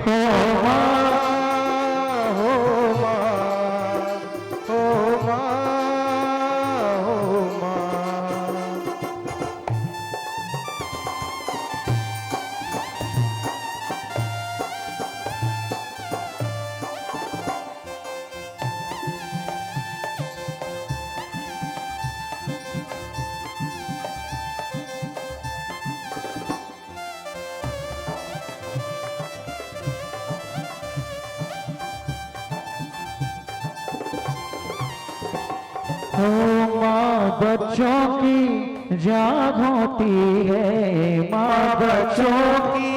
हो माँ, हो माँ, हो माँ, हो माँ। हो माँ बच्चों की जाग होती है, माँ बच्चों की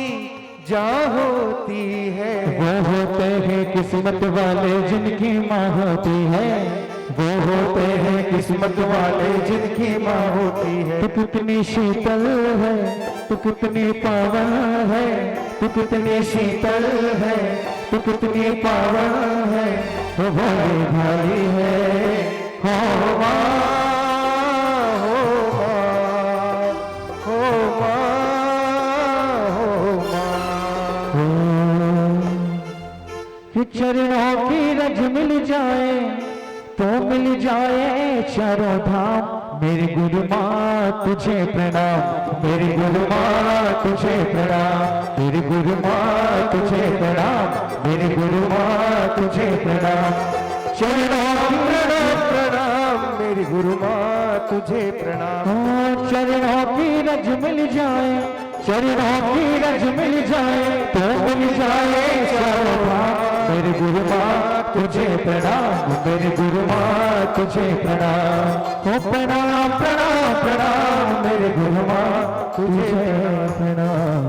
जाग होती है। वो होते हैं किस्मत वाले जिनकी माँ होती है, वो होते हैं किस्मत वाले जिनकी माँ होती है। तू कितनी शीतल है, तू कितनी पावन है, तू कितनी शीतल है, तू कितनी पावन है, वो भोली भाली है। हो माँ, हो माँ, हो माँ, हो माँ। कि चरणों की रज मिल जाए तो मिल जाए चारों धाम। मेरी गुरु माँ तुझे प्रणाम, मेरी गुरु माँ तुझे प्रणाम, मेरी गुरु माँ तुझे प्रणाम, मेरी गुरु माँ तुझे प्रणाम। चरणों की प्रणाम, मेरी गुरु माँ तुझे प्रणाम। चरणों की रज मिल जाए, चरणों की रज मिल जाए तो मिल जाए चारों धाम। मेरी गुरु माँ तुझे प्रणाम, मेरी गुरु माँ तुझे प्रणाम। हो प्रणाम प्रणाम प्रणाम, मेरी गुरु माँ तुझे प्रणाम।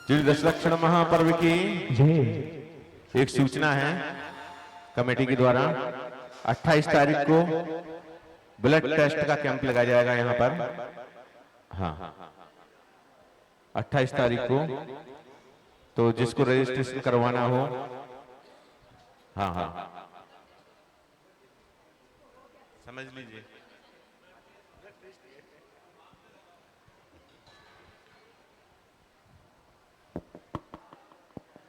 श्री दशलक्षण महापर्व की एक सूचना है कमेटी के द्वारा। 28 तारीख को ब्लड टेस्ट का कैंप लगाया जाएगा यहाँ पर। हाँ, 28 तारीख को। तो जिसको रजिस्ट्रेशन करवाना हो, हाँ हाँ समझ लीजिए।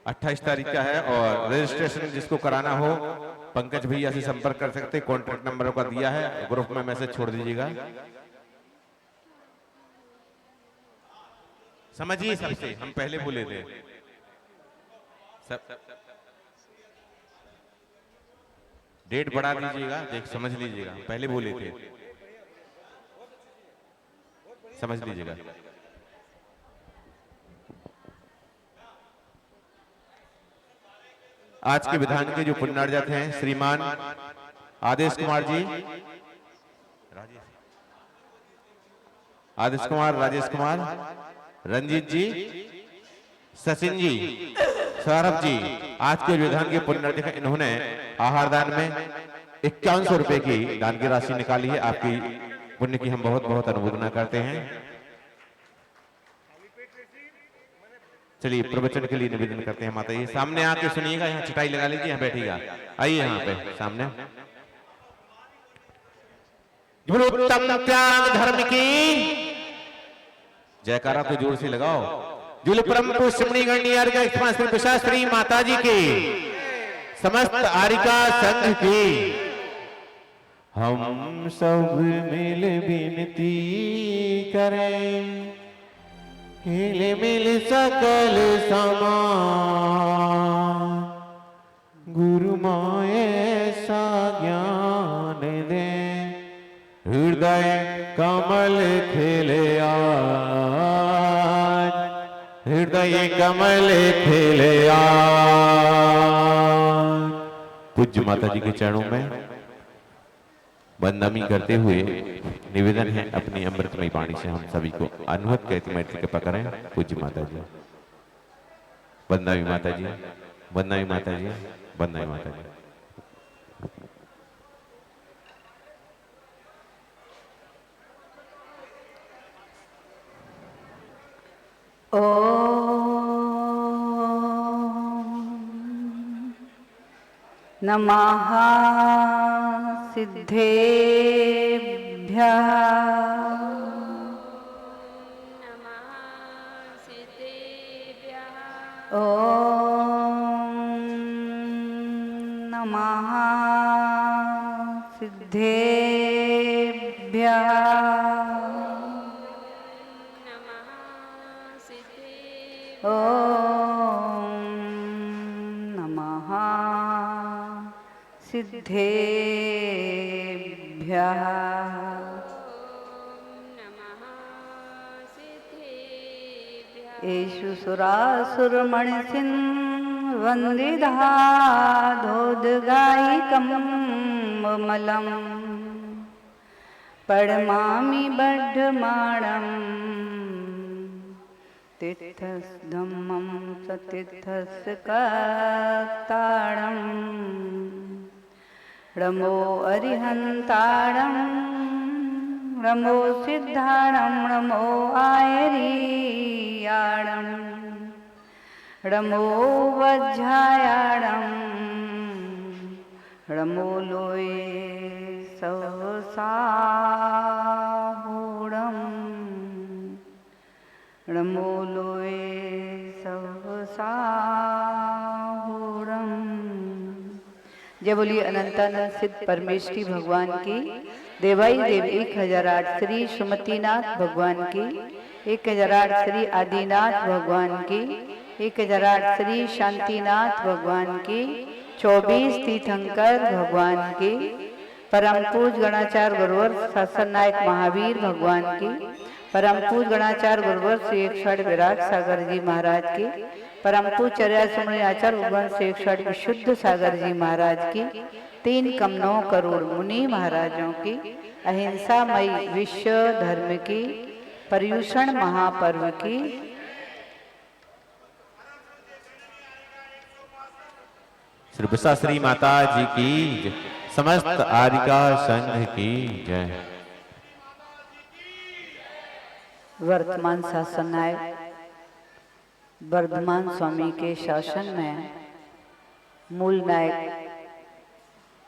अट्ठाईस तारीख का है और रजिस्ट्रेशन जिसको कराना हो पंकज भैया से संपर्क कर सकते। कॉन्टैक्ट नंबर का दिया है, ग्रुप में मैसेज छोड़ दीजिएगा। समझिए सबसे, हम पहले बोले थे सब डेट बढ़ा दीजिएगा, देख समझ लीजिएगा, पहले बोले थे, समझ लीजिएगा। आज के विधान के जो पुण्यार्जक हैं श्रीमान आदेश कुमार जी, आदेश कुमार, राजेश कुमार, रंजीत जी, सचिन जी, सौरभ जी, आज के विधान के पुण्यार्जक हैं। इन्होंने आहार दान में 5100 रुपए की दान की राशि निकाली है। आपकी पुण्य की हम बहुत बहुत अनुमोदना करते हैं। चलिए प्रवचन के लिए निवेदन करते हैं। माता जी सामने आके सुनिएगा, यहाँ चटाई लगा लीजिए, यहाँ बैठिएगा। आइए यहाँ पे सामने। उत्तम त्याग धर्म की जयकारा तो जोर से लगाओ। जुल परम पुष्मणी गण्य शास्त्री माता जी की, समस्त आरिका संघ की हम सब मिल विनती करें, हिल मिल सकल समान गुरु माए ऐसा ज्ञान दे, हृदय कमल खिले आज, हृदय कमल खिले आज। पूज्य माता जी के चरणों में वंदनमी करते हुए निवेदन है अपनी अमृतमयी वाणी से हम सभी को अनुभव कहती मैत्री कृपा करें। पूज्य माता जी, वंदनमी माता जी, वंदनमी माता जी, वंदनमी माता जी। नमः सिद्धेभ्यः नमः सिद्धेभ्यः ॐ नमः सिद्धेभ्यः ॐ नमः सिद्धेभ्यः येषु सुरासुरमणिसिंहवन्दिधा धोदगायिकं ममलं पडमामि बड्ढमाणं तीर्थधम्मं सतीर्थस्य कर्तारं रमो अरिहन्तारं रमो सिद्धारं रमो आयरीयाणं रमो वज्झायाणं रमो लोये सहसाहूणं रमो लोये सहसाहूणं। जय बोलिए अनंतानंद सिद्ध परमेश्वरी भगवान की, देवाई देव 1008 श्री सुमतिनाथ भगवान की, 1008 श्री आदिनाथ भगवान की, 1008 श्री शांतिनाथ भगवान की, 24 तीर्थंकर भगवान की, परम पूज गणाचार्य गुरुवर शासन नायक महावीर भगवान की, परम पूज गणाचार्य गुरुवर श्री 108 विराट सागर जी महाराज की, परम पूज चर्या सुमणि आचार्य भगवान श्री 108 विशुद्ध सागर जी महाराज की, 3 करोड़ करोड़ मुनि महाराजों की, अहिंसामयी विश्व धर्म की, पर्युषण महापर्व की, श्री विशाश्री माता जी की जय, समस्त आरिका संघ की जय। वर्तमान शासन नायक वर्धमान स्वामी के शासन में मूल नायक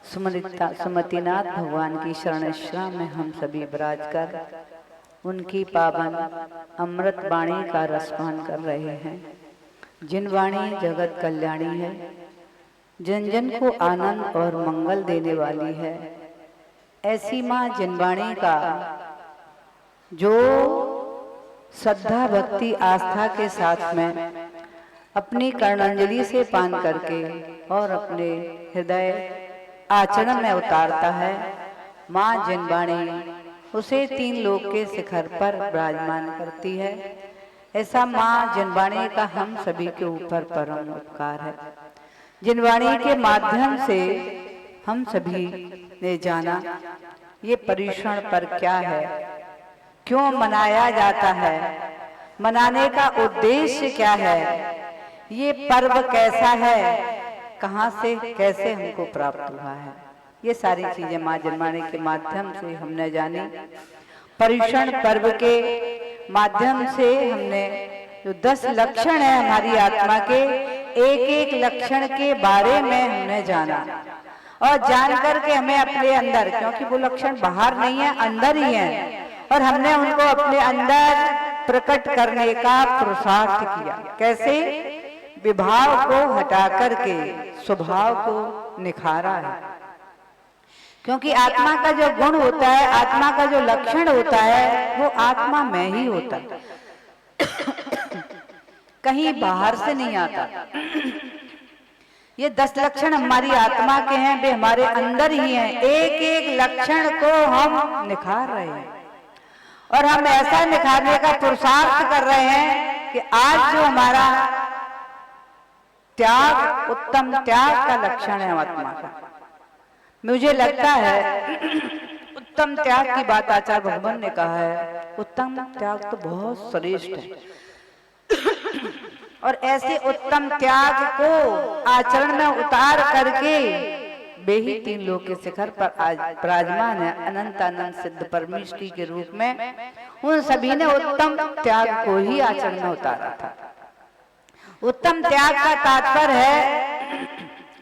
सुमतिनाथ भगवान की शरणश्रम में हम सभी विराज कर उनकी पावन अमृत वाणी का रसपान कर रहे हैं। जिन वाणी जगत कल्याणी है, जन जन को आनंद और मंगल देने वाली है, ऐसी माँ जिनवाणी का जो श्रद्धा भक्ति आस्था के साथ में अपनी कर्णांजलि से पान करके और अपने हृदय आचरण में उतारता है, माँ जिनवाणी उसे 3 लोक के शिखर पर विराजमान करती है। ऐसा माँ जिनवाणी का हम सभी के ऊपर परम उपकार है। जिनवाणी के माध्यम से हम सभी ने जाना ये पर्युषण पर्व क्या है, क्यों मनाया जाता है, मनाने का उद्देश्य क्या है, ये पर्व कैसा है, कहाँ से कैसे हमको प्राप्त हुआ है, ये सारी चीजें माँ जिनवाणी के माध्यम से हमने जानी। पर्युषण पर्व के माध्यम से हमने जो 10 लक्षण है हमारी आत्मा के, एक एक लक्षण के बारे में हमने जाना और जान करके हमें अपने अंदर, क्योंकि वो लक्षण बाहर नहीं है अंदर ही है, और हमने उनको अपने अंदर प्रकट करने का पुरुषार्थ किया। कैसे? विभाव को हटा करके स्वभाव को निखारा है। क्योंकि आत्मा का जो गुण होता है, आत्मा का जो लक्षण होता है, वो आत्मा में ही होता है, कहीं बाहर से नहीं आता। ये 10 लक्षण हमारी आत्मा के हैं, वे हमारे अंदर ही हैं। एक एक लक्षण को हम निखार रहे हैं और हम ऐसा निखारने का पुरुषार्थ कर रहे हैं कि आज जो हमारा त्याग, उत्तम त्याग का लक्षण है आत्मा का। मुझे लगता है उत्तम त्याग की बात आचार्य भगवान ने कहा है, उत्तम त्याग तो बहुत श्रेष्ठ है और ऐसे उत्तम त्याग को आचरण में उतार करके वे ही 3 लोक के शिखर पर आज विराजमान है, अनंतानंद सिद्ध परमेश्वरी के रूप में। उन सभी ने उत्तम त्याग को ही आचरण में उतारा था। उत्तम त्याग का तात्पर्य है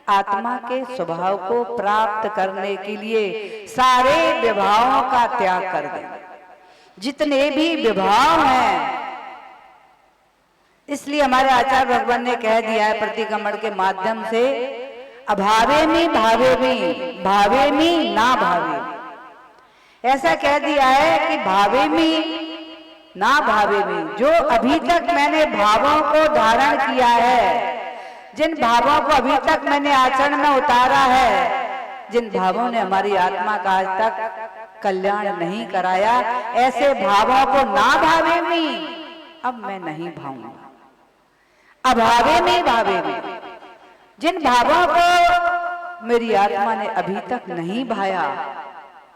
आत्मा के स्वभाव को प्राप्त करने के लिए सारे विभावों का त्याग कर देना। जितने भी विभाव हैं, इसलिए हमारे आचार्य भगवान ने कह दिया है प्रतिक्रमण के माध्यम से, अभावे में भावे में, भावे में ना भावे। ऐसा कह दिया है कि भावे में ना भावे में, जो अभी तक मैंने भावों को धारण किया है, जिन भावों को अभी तक मैंने आचरण में उतारा है, जिन भावों ने हमारी आत्मा का आज तक कल्याण नहीं कराया, ऐसे भावों को ना भावे में अब मैं नहीं भाऊंगा। अभावे में भावे में, जिन भावों को मेरी आत्मा ने अभी तक नहीं भाया,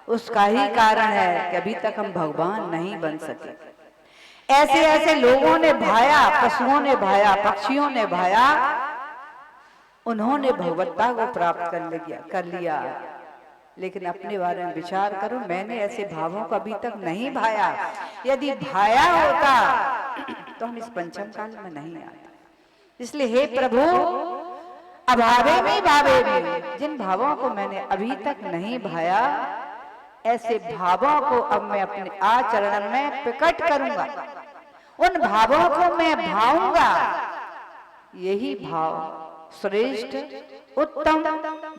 उसका ही कारण है कि अभी तक हम भगवान नहीं बन सके। ऐसे ऐसे लोगों ने भाया, पशुओं ने भाया, पक्षियों ने भाया, उन्होंने भगवत्ता को प्राप्त कर लिया। लेकिन अपने बारे में विचार करो, मैंने ऐसे भावों को अभी तक नहीं भाया। यदि भाया होता तो हम इस पंचम काल में नहीं आते। इसलिए हे प्रभु, अभावे में भावे में, जिन भावों को मैंने अभी तक नहीं भाया, ऐसे भावों को अब मैं अपने आचरण में प्रकट करूंगा। उन भावों को मैं भाऊंगा। यही भाव श्रेष्ठ उत्तम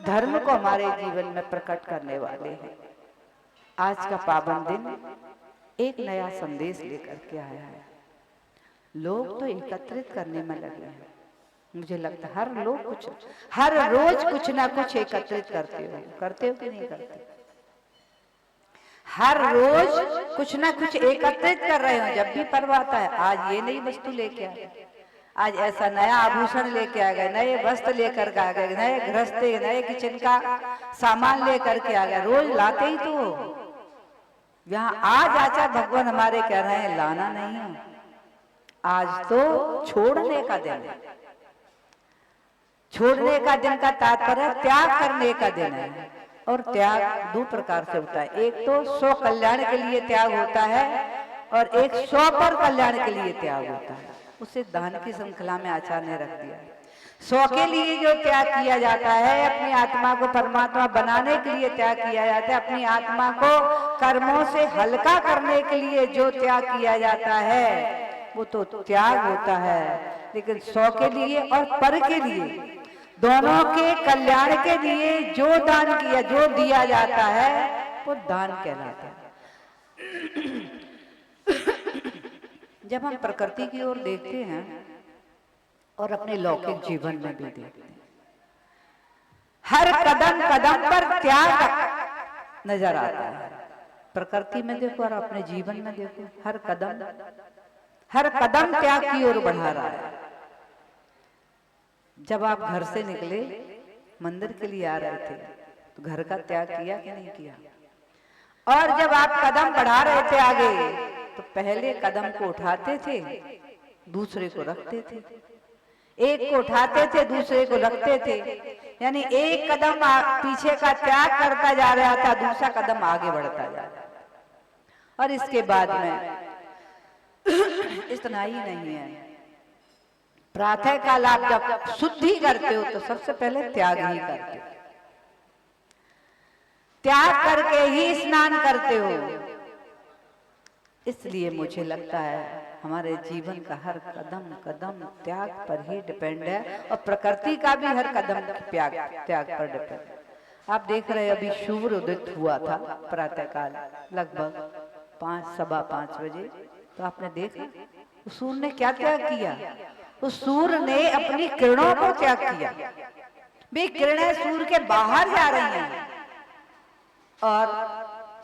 धर्म को हमारे जीवन में प्रकट करने वाले हैं। आज का पावन दिन एक नया संदेश लेकर के आया है। लोग तो एकत्रित करने में लगे हैं। मुझे लगता है हर रोज कुछ ना कुछ एकत्रित करते हो कि नहीं करते? हर रोज कुछ ना कुछ एकत्रित कर रहे हो। जब भी पर्व आता है, आज ये नई वस्तु लेके आ गए, आज ऐसा नया आभूषण लेके आ गए, नए वस्त्र लेकर के आ गए, नए गृहस्थी, नए किचन का सामान लेकर के आ गए। रोज लाते ही तो यहाँ आज आचार्य भगवान हमारे कह रहे हैं लाना नहीं है, आज तो छोड़ने का दिन है। छोड़ने का दिन का तात्पर्य त्याग करने का दिन है। और त्याग दो प्रकार से होता है, एक तो स्व कल्याण के लिए त्याग होता है और एक स्व पर कल्याण के लिए त्याग होता है। उसे दान की श्रृंखला में आचार्य ने रख दिया है। स्व के लिए जो त्याग किया जाता है, अपनी आत्मा को परमात्मा बनाने के लिए त्याग किया जाता है, अपनी आत्मा को कर्मों से हल्का करने के लिए जो त्याग किया जाता है वो तो त्याग होता है। लेकिन स्व के लिए और पर के लिए, दोनों के कल्याण के लिए जो दान किया, जो दिया जाता है वो दान कहलाता है। जब हम प्रकृति की ओर देखते हैं और अपने लौकिक जीवन में भी देखते हैं, हर कदम कदम पर त्याग नजर आता है। प्रकृति में देखो और अपने जीवन में देखो, हर कदम त्याग की ओर बढ़ा रहा है। जब आप घर से निकले, मंदिर के लिए आ रहे थे, तो घर का त्याग किया कि नहीं किया? और जब आप कदम बढ़ा रहे थे आगे, तो पहले कदम को उठाते थे, दूसरे को रखते थे। एक को उठाते थे, दूसरे को रखते थे। यानी एक कदम पीछे का त्याग करता जा रहा था, दूसरा कदम आगे बढ़ता जा रहा था। और इसके बाद में इतना ही नहीं है, प्रातः काल आप जब शुद्धि करते हो तो सबसे पहले त्याग ही करते हो। त्याग करके ही स्नान करते हो। इसलिए मुझे लगता है हमारे जीवन का हर कदम कदम त्याग पर ही डिपेंड है, और प्रकृति का भी हर कदम त्याग पर डिपेंड है। आप देख रहे हैं, अभी सूर्य उदित हुआ था प्रातः काल लगभग 5-5:15 बजे। तो आपने देखा उस सूर्य ने क्या त्याग किया? उस सूर्य ने अपनी किरणों को त्याग किया। वे किरणें सूर्य के बाहर जा रही हैं और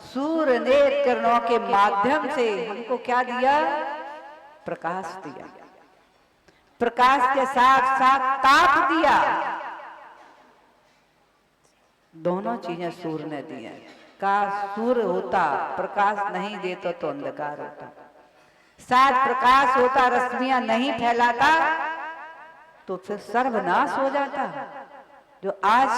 सूर्य ने किरणों के माध्यम से हमको क्या दिया? प्रकाश दिया। प्रकाश के साथ साथ ताप दिया। दोनों चीजें सूर्य ने दी हैं। का सूर्य होता, प्रकाश नहीं देता तो अंधकार होता। साथ प्रकाश होता, रश्मियां नहीं फैलाता तो फिर सर्वनाश हो जाता। जो आज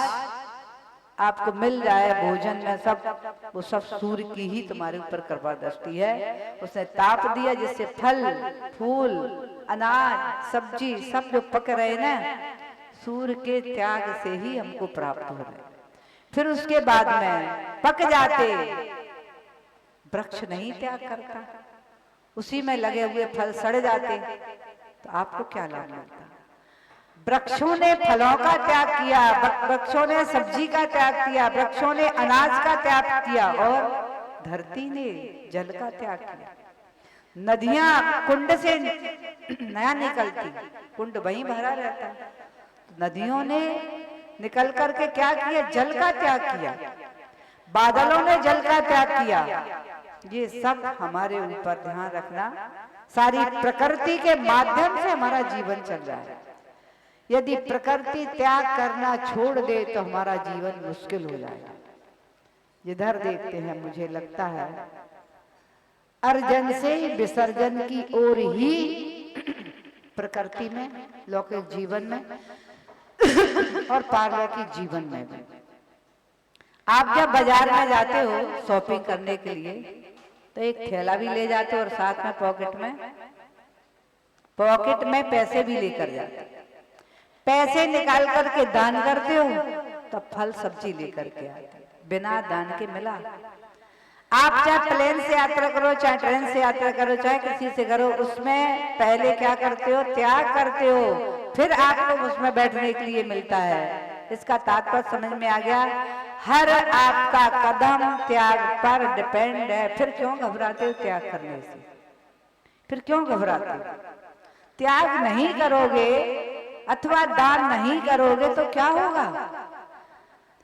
आपको मिल जाए भोजन में, सब वो सब सूर्य की ही तुम्हारे ऊपर कृपा दृष्टि है। उसने ताप दिया जिससे फल फूल अनाज सब्जी सब जो पक रहे ना, सूर्य के त्याग से ही हमको प्राप्त हो रहे। फिर उसके बाद में पक जाते, वृक्ष नहीं त्याग करता, उसी में लगे हुए फल सड़ जाते। तो आपको क्या लाभ मिलता? वृक्षों ने फलों का त्याग किया, वृक्षों ने सब्जी का त्याग किया, वृक्षों ने अनाज का त्याग किया और धरती ने जल का त्याग किया। नदियां कुंड से नया निकलती, कुंड वहीं भरा रहता है। नदियों ने निकल करके क्या किया? जल का त्याग किया। बादलों ने जल का त्याग किया। ये सब हमारे ऊपर ध्यान रखना, सारी प्रकृति के माध्यम से हमारा जीवन चल रहा है। यदि प्रकृति त्याग करना छोड़ दे तो हमारा जीवन मुश्किल हो जाएगा। जिधर देखते हैं मुझे लगता है अर्जन से विसर्जन की ओर ही प्रकृति में, लौकिक जीवन में और पारलौकिक जीवन में भी। आप जब बाजार में जाते हो शॉपिंग करने के लिए तो एक थैला भी ले जाते हो और साथ में पॉकेट में पैसे भी लेकर जाते हो। पैसे निकाल करके दान करते हो तो फल सब्जी लेकर के आते हो। बिना दान के मिला? आप चाहे प्लेन से यात्रा करो, चाहे ट्रेन से यात्रा करो, चाहे किसी से करो, उसमें पहले क्या करते हो? त्याग करते हो, फिर आपको उसमें बैठने के लिए मिलता है। इसका तात्पर्य समझ में आ गया? हर आपका कदम त्याग पर डिपेंड है। फिर क्यों घबराते हो त्याग करने से? फिर क्यों घबराते हो? त्याग नहीं करोगे अथवा दान नहीं करोगे तो क्या होगा?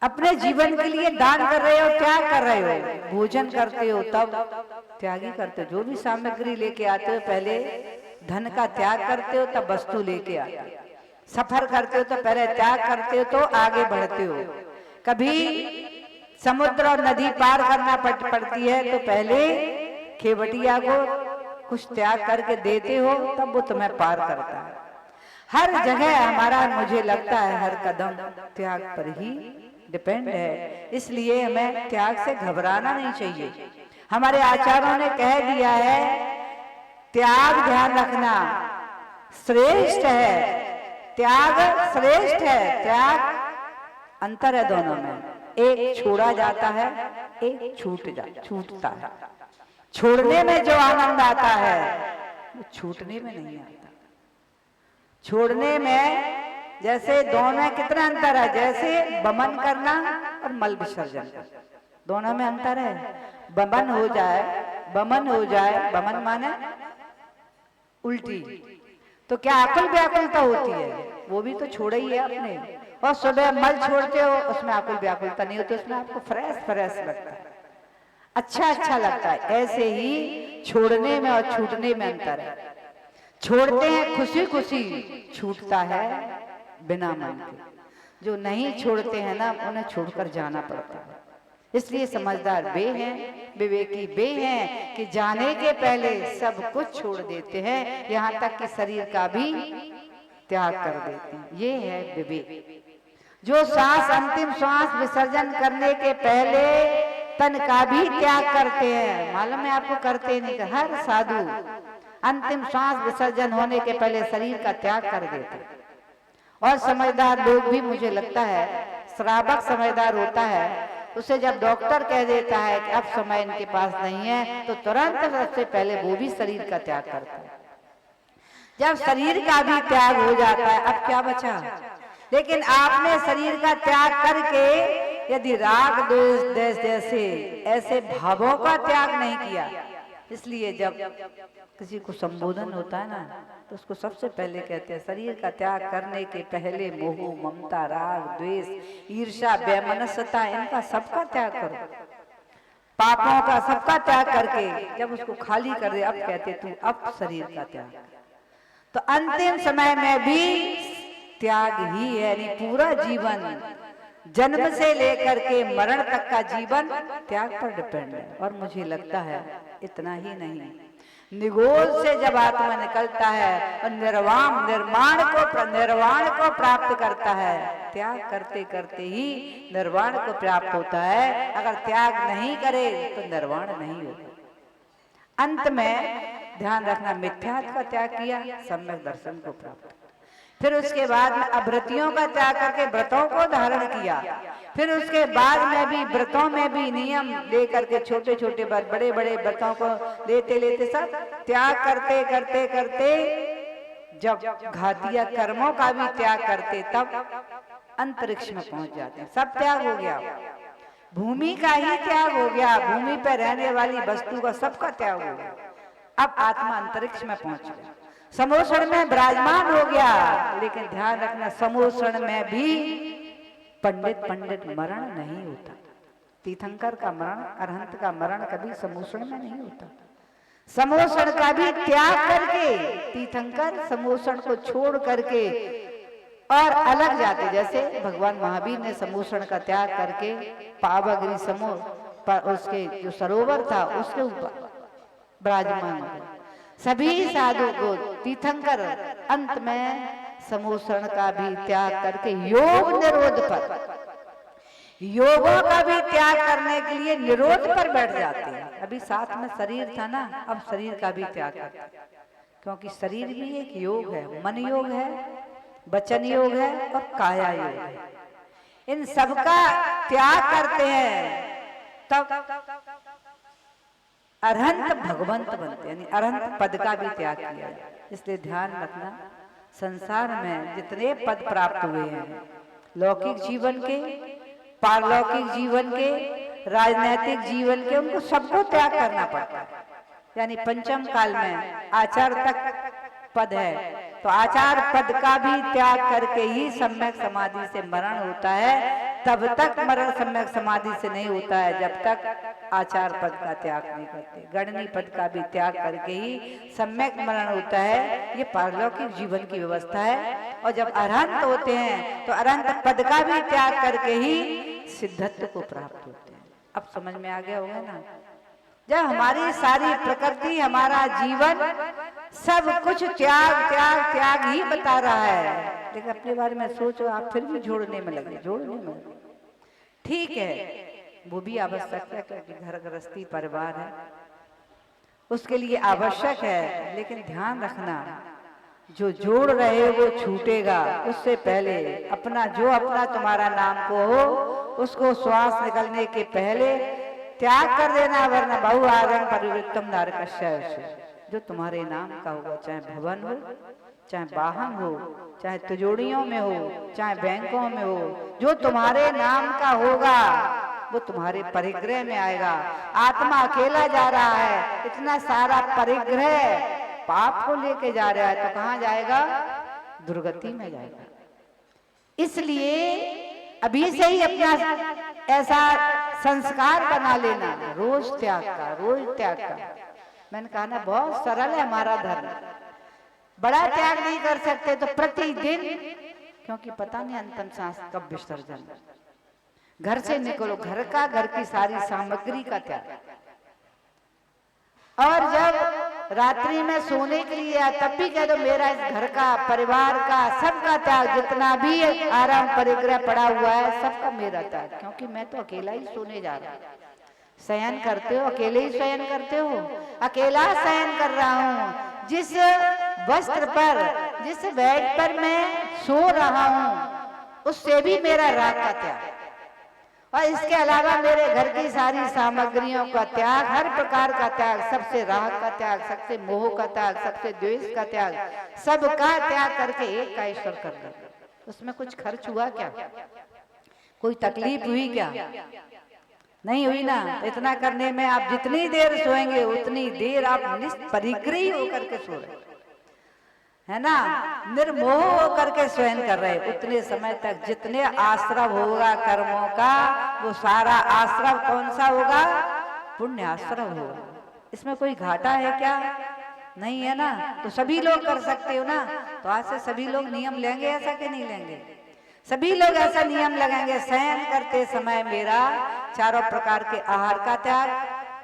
अपने जीवन के लिए दान कर रहे हो, त्याग कर रहे हो। भोजन करते हो तब त्यागी करते हो। जो भी सामग्री लेके आते हो पहले धन का त्याग करते हो तब वस्तु लेके आते हो। सफर करते हो तो पहले त्याग करते हो तो आगे बढ़ते हो। कभी समुद्र और नदी पार करना पड़ती है तो पहले खेवटिया को कुछ त्याग करके देते हो तब वो तुम्हें पार करता है। हर जगह हमारा, मुझे लगता है, हर कदम त्याग पर ही डिपेंड है। इसलिए हमें त्याग से घबराना नहीं चाहिए। हमारे आचार्यों ने कह दिया है त्याग ध्यान रखना श्रेष्ठ है, त्याग श्रेष्ठ है। त्याग अंतर है दोनों में, एक छोड़ा जाता है, एक छूटता है। छोड़ने में जो आनंद आता है वो छूटने में नहीं आता। छोड़ने में जैसे दोनों में कितना अंतर है? जैसे बमन करना और मल विसर्जन, दोनों में अंतर है। बमन हो जाए, बमन माने उल्टी, तो क्या आकुल व्याकुलता होती है? वो भी तो छोड़ा ही है आपने। और सुबह मल छोड़ते हो उसमें आकुल व्याकुलता नहीं होती, उसमें आपको फ्रेश लगता है, अच्छा लगता है। ऐसे ही छोड़ने में और छूटने में अंतर है। छोड़ते हैं खुशी, छूटता है बिना मन के। जो नहीं छोड़ते हैं ना, उन्हें छोड़कर जाना पड़ता है। इसलिए समझदार वे हैं, विवेकी वे हैं कि जाने के पहले सब कुछ छोड़ देते हैं, यहाँ तक कि शरीर का भी त्याग कर देते हैं। ये है विवेक। जो सांस, अंतिम सांस विसर्जन करने के पहले तन का भी त्याग करते हैं। मालूम है आपको? करते नहीं। हर साधु अंतिम सांस विसर्जन होने के पहले शरीर का त्याग कर देते। और समझदार लोग भी, मुझे लगता है श्रावक समझदार होता है, उसे जब डॉक्टर कह देता है कि अब समय इनके पास नहीं है तो तुरंत सबसे पहले वो भी शरीर का त्याग करता है। जब शरीर का भी त्याग हो जाता है अब क्या बचा? लेकिन आपने शरीर का त्याग करके यदि राग द्वेष जैसे ऐसे भावों का त्याग नहीं किया, इसलिए जब किसी को संबोधन होता है ना तो उसको सबसे पहले कहते हैं शरीर का त्याग करने के पहले मोह, ममता, राग, द्वेष, ईर्ष्या, वैमनस्यता, इनका सबका त्याग करो। पापों का सबका त्याग करके जब उसको खाली कर दे, अब कहते तू अब शरीर का त्याग। तो अंतिम समय में भी त्याग ही है। यानी पूरा जीवन, जन्म से लेकर के मरण तक का जीवन त्याग पर डिपेंड है। और मुझे लगता है इतना ही नहीं, निगोद से जब आत्मा निकलता है और निर्वाण को प्राप्त करता है, त्याग करते करते ही निर्वाण को प्राप्त होता है। अगर त्याग नहीं करे तो निर्वाण नहीं होगा। अंत में ध्यान रखना, मिथ्यात्व का त्याग किया, सम्यक दर्शन को प्राप्त। फिर उसके बाद में अभृतियों का त्याग करके व्रतों को धारण किया। फिर उसके बाद में भी व्रतों में भी नियम लेकर के छोटे छोटे बड़े बड़े व्रतों को लेते सब त्याग करते करते करते जब घातिया कर्मों का भी त्याग करते तब अंतरिक्ष में पहुंच जाते हैं। सब त्याग हो गया, भूमि का ही त्याग हो गया, भूमि पर रहने वाली वस्तु का सबका त्याग हो गया। अब आत्मा अंतरिक्ष में पहुंच गया, समोषण में विराजमान हो गया। लेकिन ध्यान रखना, समोषण में भी पंडित मरण नहीं होता। तीर्थंकर का मरण, अरहंत का मरण कभी समोषण में नहीं होता। समोषण का भी त्याग करके तीर्थंकर समोषण को छोड़ करके और अलग जाते, जैसे भगवान महावीर ने समोषण का त्याग करके पावगरी समूह पर उसके जो सरोवर था उसके ऊपर विराजमान हो गए। सभी साधु को तीर्थंकर अंत में समोषण का भी त्याग करके योग निरोध पर, योगों का भी त्याग करने के लिए निरोध पर बैठ जाते हैं। अभी साथ में शरीर था ना, अब शरीर का भी त्याग करते हैं, क्योंकि शरीर भी एक योग है। मन योग है, वचन योग है और काया योग है। इन सबका त्याग करते हैं तब अरहंत भगवंत बनते, यानी अरहंत पद का भी त्याग किया। इसलिए ध्यान रखना, संसार में जितने पद प्राप्त हुए हैं, लौकिक जीवन के, पारलौकिक जीवन के, राजनैतिक जीवन के, उनको सबको त्याग करना पड़ता है। यानी पंचम काल में आचार तक पद है, तो आचार पद का भी त्याग करके ही सम्यक समाधि से मरण होता है। तब तक मरण सम्यक समाधि से नहीं होता है जब तक आचार पद का त्याग नहीं करते। गणनी पद का भी त्याग करके ही सम्यक मरण होता है। ये पारलौकिक जीवन की व्यवस्था है। और जब अरहंत होते हैं तो अरहंत पद का भी त्याग करके ही सिद्धत्व को प्राप्त होते हैं। अब समझ में आ गया होगा ना? जब हमारी सारी प्रकृति, हमारा जीवन, सब कुछ त्याग त्याग त्याग ही बता रहा है, लेकिन अपने बारे में सोचो, आप फिर भी जोड़ने में लगे, ठीक है, वो भी आवश्यक है क्योंकि घर गृहस्थी परिवार है, उसके लिए आवश्यक है। लेकिन ध्यान रखना, जो जोड़ रहे वो छूटेगा। उससे पहले अपना तुम्हारा नाम को हो, उसको श्वास निकलने के पहले त्याग कर देना, वरना बहु आरंभ परिवृत्तम नारकस्य। जो तुम्हारे नाम का होगा, चाहे भवन हो, चाहे वाहन हो, चाहे तिजोरियों में हो, चाहे बैंकों में हो, जो तुम्हारे नाम का होगा वो तुम्हारे परिग्रह में आएगा। आत्मा अकेला जा रहा है, इतना सारा परिग्रह पाप को लेके जा रहा है, तो कहाँ जाएगा? दुर्गति में जाएगा। इसलिए अभी से ही अपना ऐसा संस्कार बना लेना, रोज त्याग का। मैंने कहा ना, बहुत सरल है हमारा धर्म। बड़ा त्याग नहीं कर सकते तो प्रतिदिन, क्योंकि पता नहीं अंतिम सांस कब विसर्जन। घर से निकलो, घर की सारी सामग्री का त्याग। और जब रात्रि में सोने के लिए तब भी कह दो, मेरा इस घर का, परिवार का, सबका त्याग, जितना भी आराम परिग्रह पड़ा हुआ है सबका मेरा त्याग, क्योंकि मैं तो अकेला ही सोने जा रहा हूँ। शयन करते हो, अकेले ही शयन करते हो, अकेला शयन कर रहा हूँ। जिस वस्त्र पर, जिस बेड पर मैं सो रहा हूँ, उससे भी मेरा राग का त्याग। और इसके अलावा मेरे घर की सारी सामग्रियों का त्याग, हर प्रकार का त्याग, सबसे राग का त्याग, सबसे मोह का त्याग, सबसे द्वेष का त्याग, सबका त्याग करके एक का ईश्वर कर दो। उसमें कुछ खर्च हुआ क्या? कोई तकलीफ हुई क्या? नहीं हुई ना। इतना करने में आप जितनी देर सोएंगे उतनी देर आप निष्परिग्रही होकर के सो रहे है ना, निर्मोह होकर के स्वयं कर रहे। उतने समय तक जितने आश्रव होगा कर्मों का, वो सारा आश्रव कौन सा होगा? पुण्य आश्रव होगा। इसमें कोई घाटा है क्या? नहीं है ना। तो सभी लोग कर सकते हो ना। तो आज से सभी लोग नियम लेंगे ऐसा कि नहीं लेंगे? सभी लोग ऐसा नियम लगाएंगे, शयन करते समय मेरा चारों प्रकार के आहार का त्याग,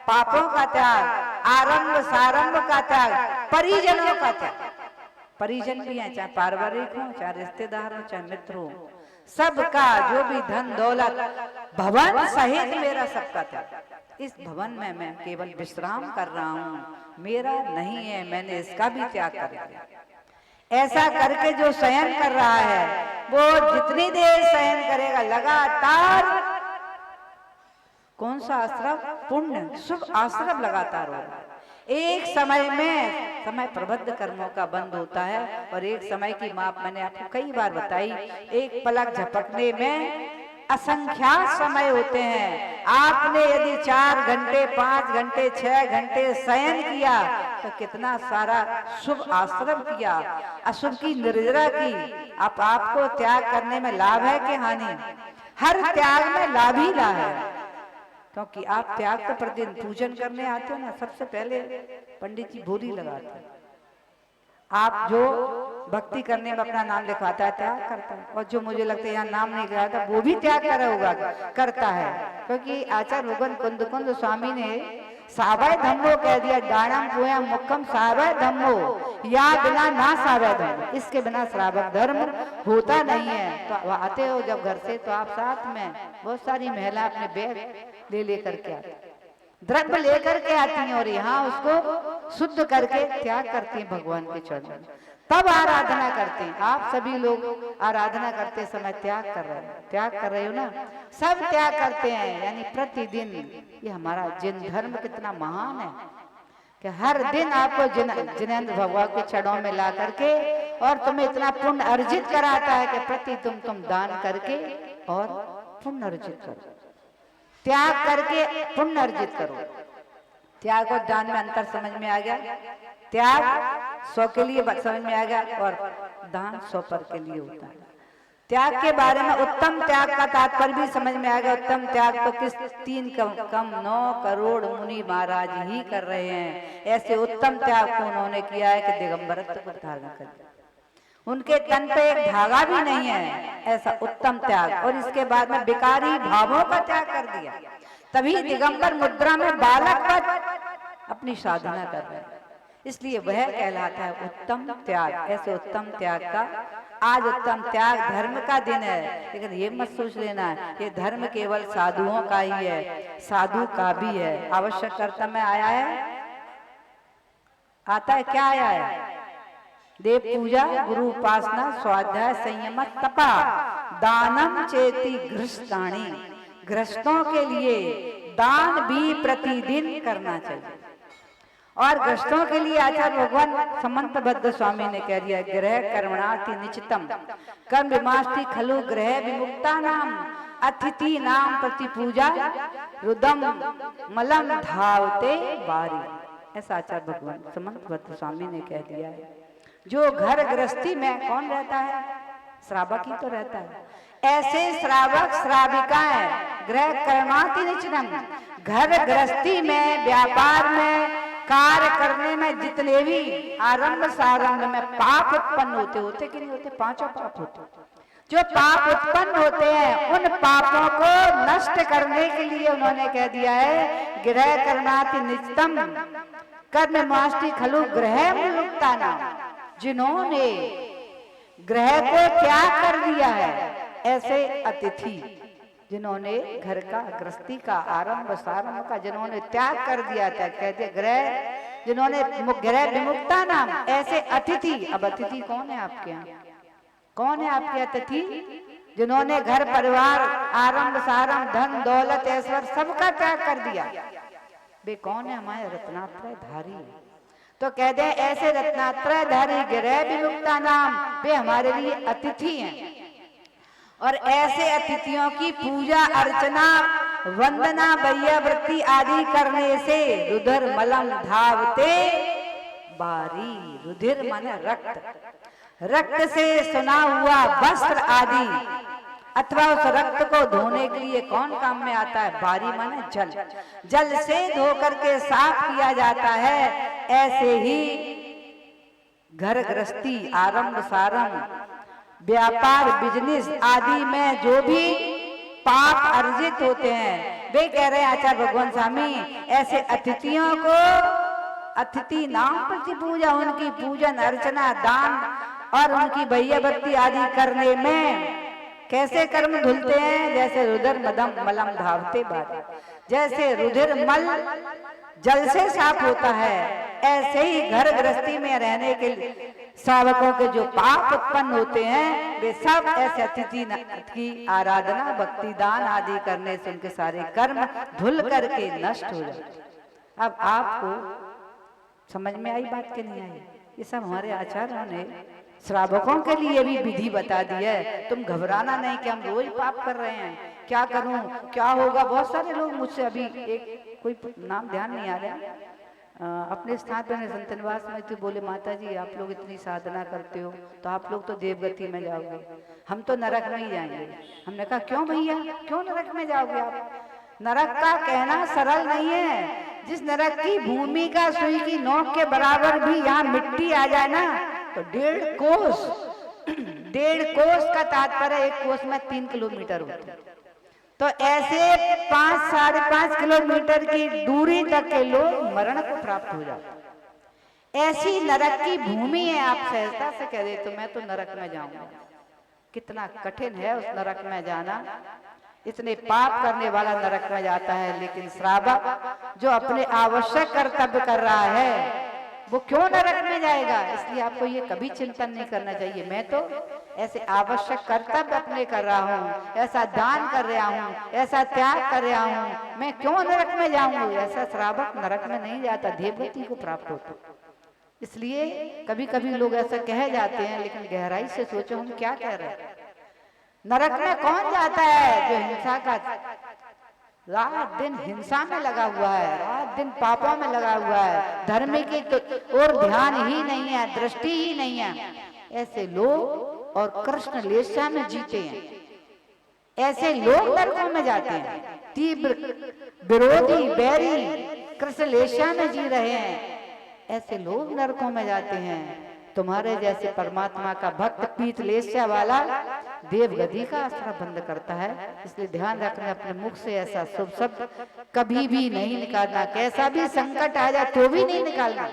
पापों का त्याग, आरंभ सारंभ का त्याग, परिजनों का त्याग। परिजन भी हैं, चाहे पारिवारिक हो, चाहे रिश्तेदार हो, चाहे मित्र हो, सबका जो भी धन दौलत, भवन सहित मेरा सबका त्याग। इस भवन में मैं केवल विश्राम कर रहा हूँ, मेरा नहीं है, मैंने इसका भी त्याग कर दिया। ऐसा करके जो शयन कर रहा है वो जितनी देर शयन करेगा लगातार, कौन सा आश्रव? पुण्य शुभ आश्रव लगातार होगा। एक समय में समय प्रबद्ध कर्मों का बंद होता है और एक समय की माप मैंने आपको कई बार बताई, एक पलक झपकने में असंख्यात समय होते हैं। आपने यदि 4 घंटे 5 घंटे 6 घंटे शयन किया तो कितना सारा शुभ आश्रम किया, अशुभ की निर्जरा की। अब आपको त्याग करने में लाभ है कि हानि? हर त्याग में लाभ ही लाभ है, क्योंकि आप त्याग तो प्रतिदिन पूजन करने आते हो ना, सबसे पहले पंडित जी बोली लगाते हैं। आप जो भक्ति करने में अपना नाम लिखवाता है त्याग करता है, और जो मुझे लगता है यहाँ नाम नहीं लिखवाता वो भी त्याग करता है, क्योंकि आचार्य भगवान कुंद कुंद स्वामी ने सावय धम्मो कह दिया, डाणम पोया मुक्कम सावय धम्मो, या बिना ना सावय धम्मो, इसके बिना श्रावक धर्म होता नहीं है। तो आते हो जब घर से तो आप साथ में बहुत सारी महिला अपने बैग ले लेकर के आती, द्रव्य लेकर के आती हैं और यहाँ उसको शुद्ध करके त्याग करती हैं भगवान के चरणों में, तब आराधना करते हैं। आप सभी लोग आराधना करते समय त्याग कर रहे हैं, त्याग कर रहे हो ना, सब त्याग करते हैं, यानी प्रतिदिन। ये हमारा जिन धर्म कितना महान है कि हर दिन आपको जिनेंद्र भगवान के चरणों में ला करके और तुम्हें इतना पुण्य अर्जित कराता है कि प्रति तुम दान करके और पुण्य अर्जित करो, त्याग करके पुण्य अर्जित करो। त्याग और दान में अंतर समझ में आ गया? त्याग 100 के लिए समझ में आ गया और दान 100 पर के लिए होता है। त्याग के बारे में उत्तम त्याग का तात्पर्य भी समझ में आ गया। उत्तम त्याग तो किस 3 कम 9 करोड़ मुनि महाराज ही कर रहे हैं। ऐसे उत्तम त्याग को उन्होंने किया है कि दिगंबरत्व को धारण कर दिया, उनके तन पे एक धागा भी नहीं है, ऐसा उत्तम त्याग। और इसके बाद में विकारी भावों का त्याग कर दिया, तभी दिगंबर मुद्रा में बालक पद अपनी साधना कर रहे हैं, इसलिए वह कहलाता है उत्तम त्याग। ऐसे उत्तम त्याग का आज उत्तम त्याग धर्म का दिन है, लेकिन ये मत सोच लेना ये धर्म केवल साधुओं का ही है, साधु का भी है। आवश्यक कर्तव्य में आया है, आता है क्या आया है? देव पूजा, गुरु उपासना, स्वाध्याय, संयम, तपा, दानम चेति गृहस्थानी। गृहस्थों के लिए दान भी प्रतिदिन करना चाहिए। और गृहस्थों के लिए आचार्य भगवान समंतबद्ध स्वामी ने कह दिया, गृह कर्मणाति निचितम कर्म विमाष्टि खलु गृह विमुक्ता नाम अतिथि नाम प्रति पूजा रुदम मलम धावते बारी। ऐसा आचार्य भगवान समंतबद्ध स्वामी ने कह दिया है। जो घर गृहस्थी में कौन रहता है? श्रावक ही तो रहता है। ऐसे श्रावक श्राविकाएं गृह कर्माति निचनम, घर गृहस्थी में, व्यापार में, कार्य करने में जितने भी आरंभ सारंभ में पाप उत्पन्न होते कि नहीं होते? 5 पाप होते। जो पाप उत्पन्न होते हैं उन पापों को नष्ट करने के लिए उन्होंने कह दिया है गृह कर्माति निचतम कर्म माष्टि खलु गृह मुक्ता नाम। जिन्होंने ग्रह को त्याग कर दिया है, ऐसे अतिथि जिन्होंने घर का गृहस्थी का आरंभ सारंभ का जिन्होंने त्याग कर दिया था, कहते ग्रह जिन्होंने ग्रह विमुक्ता नाम, ऐसे अतिथि। अब अतिथि कौन है आपके यहाँ? कौन है आपके अतिथि? जिन्होंने घर परिवार आरंभ सारंभ धन दौलत ऐश्वर्य सबका त्याग कर दिया, वे कौन है? हमारे रत्नात्रय धारी। तो कहते हैं ऐसे रत्नात्रय धारी गृह विमुक्ता नाम, वे हमारे लिए अतिथि हैं। और ऐसे अतिथियों की पूजा अर्चना वंदना वैयावृत्ति आदि करने से रुधिर मलम धावते बारी। रुधिर माने रक्त, रक्त से सुना हुआ वस्त्र आदि अथवा उस रक्त को धोने के लिए कौन काम में आता है? बारी माने जल, जल से धो करके साफ किया जाता है। ऐसे ही घर गृहस्थी आरंभ सारंभ व्यापार बिजनेस आदि में जो भी पाप अर्जित होते हैं, वे कह रहे हैं आचार्य भगवान स्वामी ऐसे अतिथियों को अतिथि नाम प्रति पूजा, उनकी पूजन अर्चना दान और उनकी वैयावृत्ति आदि करने में कैसे कर्म धुलते हैं? जैसे रुधिर मदम मलम धावते बारी, जैसे रुधिर मल जल से साफ होता है, ऐसे ही घर गृहस्थी में रहने के श्रावकों के जो पाप उत्पन्न होते हैं वे सब ऐसे अतिथि की आराधना भक्ति दान आदि करने से उनके सारे कर्म धुल करके नष्ट हो जाते। अब आपको समझ में आई बात कि नहीं आई? ये सब हमारे आचार्यों ने श्रावकों के लिए भी विधि बता दी है। तुम घबराना नहीं कि हम रोज पाप कर रहे हैं, क्या करूं, क्या होगा। बहुत सारे लोग मुझसे अभी एक कोई नाम ध्यान नहीं आ रहा, अपने स्थान पर संत निवास में तो बोले, माता जी आप लोग इतनी साधना करते हो तो आप लोग तो देवगति में जाओगे, हम तो नरक में ही जाएंगे। हमने कहा क्यों भैया, क्यों नरक में जाओगे आप? नरक का कहना सरल नहीं है। जिस नरक की भूमि का सुई की नोक के बराबर भी यहाँ मिट्टी आ जाए ना तो 1.5 कोस 1.5 कोस का तात्पर्य 1 कोस में 3 किलोमीटर होता है। तो ऐसे 5-5.5 किलोमीटर की दूरी तक के लोग मरण को प्राप्त हो जाते। ऐसी नरक की भूमि है, आप सहजता से कह दे तो मैं तो नरक में जाऊंगा। कितना कठिन है उस नरक में जाना। इतने पाप करने वाला नरक में जाता है, लेकिन श्रावक जो अपने आवश्यक कर्तव्य कर रहा है वो क्यों नरक में जाएगा? इसलिए आपको ये कभी चिंतन नहीं करना चाहिए, मैं तो ऐसे आवश्यक कर्तव्य अपने कर रहा हूँ, ऐसा दान कर रहा हूँ, ऐसा त्याग कर रहा हूँ, मैं क्यों नरक में जाऊंगा? ऐसा श्रावक नरक में नहीं जाता, देवगति को प्राप्त होता। इसलिए कभी कभी लोग ऐसा कह जाते हैं, लेकिन गहराई से सोचो हम क्या कह रहे हैं। नरक में कौन जाता है? जो हिंसा का रात दिन हिंसा में लगा हुआ है, रात दिन पापों में लगा हुआ है, धर्म की तो और ध्यान ही नहीं है, दृष्टि ही नहीं है। ऐसे लोग और कृष्ण लेशा में जीते हैं, ऐसे लोग नरकों में जाते हैं। तीव्र विरोधी बैरी कृष्ण लेशा में जी रहे हैं, ऐसे लोग नरकों में जाते हैं। तुम्हारे जैसे परमात्मा का भक्त पीत लेशा वाला देवगति का आश्रय बंद करता है। इसलिए ध्यान रखना, अपने मुख से ऐसा शुभ शब्द कभी भी नहीं निकालना, कैसा भी संकट आ जाए तो भी नहीं निकालना।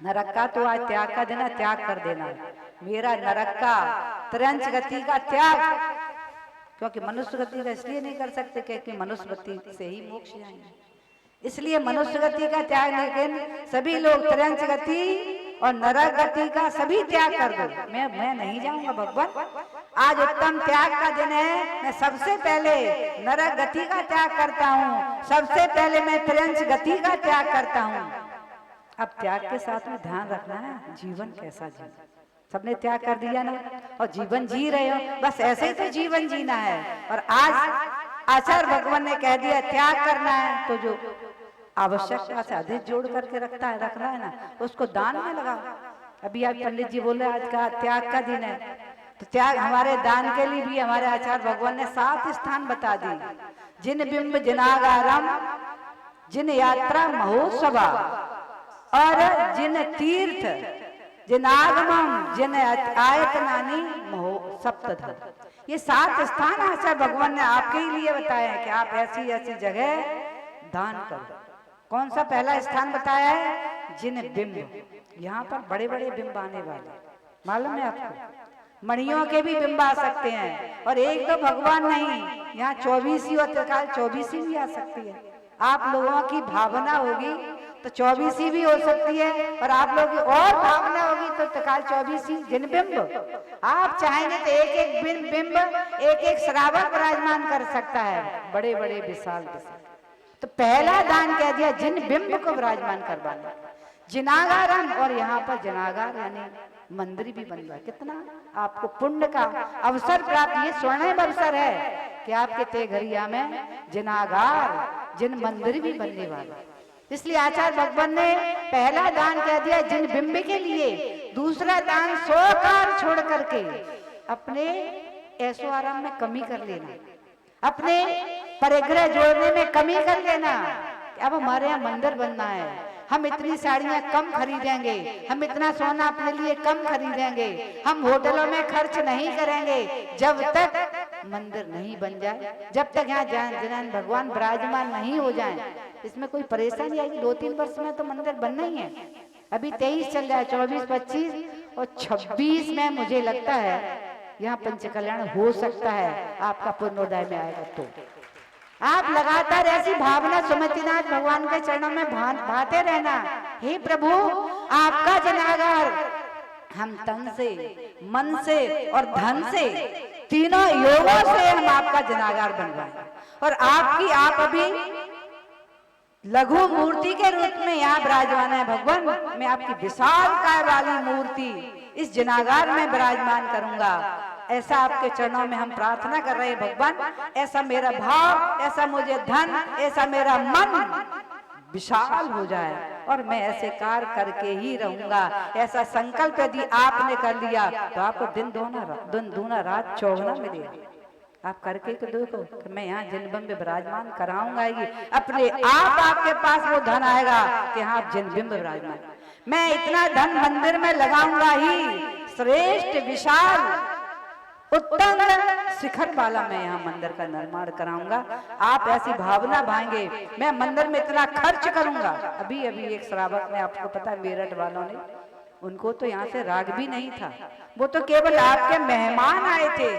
नरक का तो आज त्याग का देना, त्याग कर देना। मेरा नरक का त्रयंच गति का त्याग, क्योंकि मनुष्य गति का इसलिए नहीं कर सकते क्योंकि मनुष्य गति से ही मोक्ष जाएंगे, इसलिए मनुष्य गति का त्याग। लेकिन सभी लोग त्रयंच गति और नरक गति का सभी त्याग कर दो। मैं नहीं जाऊंगा भगवान, आज उत्तम त्याग का दिन है। मैं सबसे पहले नरक गति का त्याग करता हूँ, सबसे पहले मैं त्रयंच गति का त्याग करता हूँ। अब त्याग के साथ में ध्यान रखना है जीवन कैसा जी। सबने त्याग कर दिया ना और जीवन जी रहे हो, बस ऐसे ही तो जीवन जीना है। और आज आचार्य भगवान ने कह दिया त्याग करना है, तो जो आवश्यकता से अधिक जोड़ करके रखना है ना, उसको दान में लगाओ। अभी आप पंडित जी बोले आज का त्याग का दिन है, तो त्याग हमारे दान के लिए भी हमारे आचार्य भगवान ने 7 स्थान बता दी। जिन बिंब जिनागारम, जिन यात्रा महोत्सवा, और जिन तीर्थ, जिन आगमम, जिन आयतनानी महो सप्तधा। ये 7 स्थान आचार्य भगवान ने आपके ही लिए बताए हैं कि आप ऐसी ऐसी जगह दान करो। कौन सा पहला स्थान बताया है? जिन बिंब, यहाँ पर बड़े बड़े बिंब आने वाले, मालूम है आपको? मणियों के भी बिंब आ सकते हैं, और एक तो भगवान नहीं, यहाँ 24 और त्रिकाल 24 भी आ सकती है। आप लोगों की भावना होगी तो 24 भी हो सकती है, और आप लोगों की और भावना होगी तो त्रिकाल 24। जिन बिंब आप चाहेंगे तो एक एक बिंब एक एक श्रावक विराजमान कर सकता है, बड़े बड़े विशाल विशाल। तो पहला दान कह दिया जिन बिंब को विराजमान करवाना। जिनागारम, और यहाँ पर जनागार यानी मंदिर भी बनवा। कितना आपको पुण्य का अवसर प्राप्त, ये स्वर्णिम अवसर है कि आपके तेघरिया में जिनागार, जिन मंदिर भी बनने वाला। इसलिए आचार्य भगवान ने पहला दान कह दिया जिन बिंब के लिए। दूसरा दान 100 कार छोड़ करके अपने ऐशो आराम में कमी कर लेना, अपने परिग्रह जोड़ने में कमी कर लेना। अब हमारे यहाँ मंदिर बनना है, हम इतनी साड़ियाँ कम खरीदेंगे, हम इतना सोना अपने लिए कम खरीदेंगे, हम होटलों में खर्च नहीं करेंगे जब तक मंदिर नहीं बन जाए, जब तक यहाँ जैन भगवान विराजमान नहीं हो जाए। इसमें कोई परेशानी आएगी, 2-3 वर्ष में तो मंदिर बनना ही है। अभी 23 चल रहा है, 24, 25 और 26 में मुझे लगता है यहाँ पंचकल्याण हो सकता है, आपका पुण्योदय में आएगा। तो आप लगातार ऐसी भावना सुमतिनाथ भगवान के चरणों में भाते रहना, हे प्रभु आपका जनागार हम तन से, मन से और धन से, तीनों योगों से हम आपका जनागार बनवाएं। और आपकी आप अभी लघु मूर्ति के रूप में यहाँ विराजमान है भगवान। मैं आपकी विशाल काय वाली मूर्ति इस जनागार में विराजमान करूंगा। ऐसा आपके चरणों में हम प्रार्थना कर रहे हैं भगवान। ऐसा मेरा भाव, ऐसा मुझे धन, ऐसा मेरा मन विशाल हो जाए और मैं ऐसे कार्य करके ही रहूंगा। ऐसा संकल्प यदि आपने कर लिया तो आपको दिन दूना रात चौगुना मिलेगा। आप करके तो देखो कि मैं यहाँ जिनबिंब में विराजमान कराऊंगा ही, अपने आप आपके पास वो धन आएगा कि हाँ आप जिनबिंब विराजमान। मैं इतना धन मंदिर में लगाऊंगा ही, श्रेष्ठ विशाल उत्तम शिखर वाला मैं यहाँ मंदिर का निर्माण कराऊंगा। आप ऐसी भावना भाएंगे मैं मंदिर में इतना खर्च करूंगा। अभी एक श्रावक ने, आपको पता है मेरठ वालों ने, उनको तो यहाँ से राग भी नहीं था, वो तो केवल आपके मेहमान आए थे,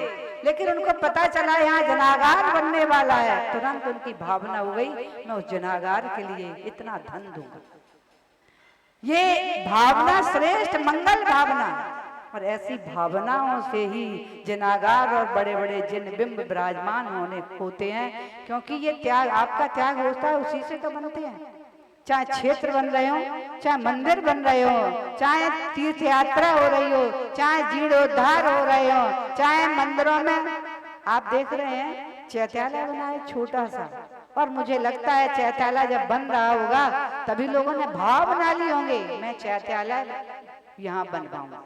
लेकिन उनको पता चला यहाँ जनागार बनने वाला है, तुरंत उनकी भावना हो गई मैं उस जनागार के लिए इतना धन दूंगा। ये भावना श्रेष्ठ मंगल भावना, और ऐसी भावनाओं से ही जनागार और बड़े बड़े जिनबिंब विराजमान होते हैं, क्योंकि ये त्याग, आपका त्याग होता है उसी से तो बनते हैं। चाहे क्षेत्र बन रहे हो, चाहे मंदिर बन रहे हो, चाहे तीर्थ यात्रा हो रही हो, चाहे जीर्णोद्धार हो रहे हो, चाहे मंदिरों में आप देख रहे हैं चैत्यालय बना है छोटा सा, और मुझे लगता है चैत्यालय जब बन रहा होगा तभी लोगों ने भाव बना लिए होंगे मैं चैत्यालय यहाँ बनवाऊंगा,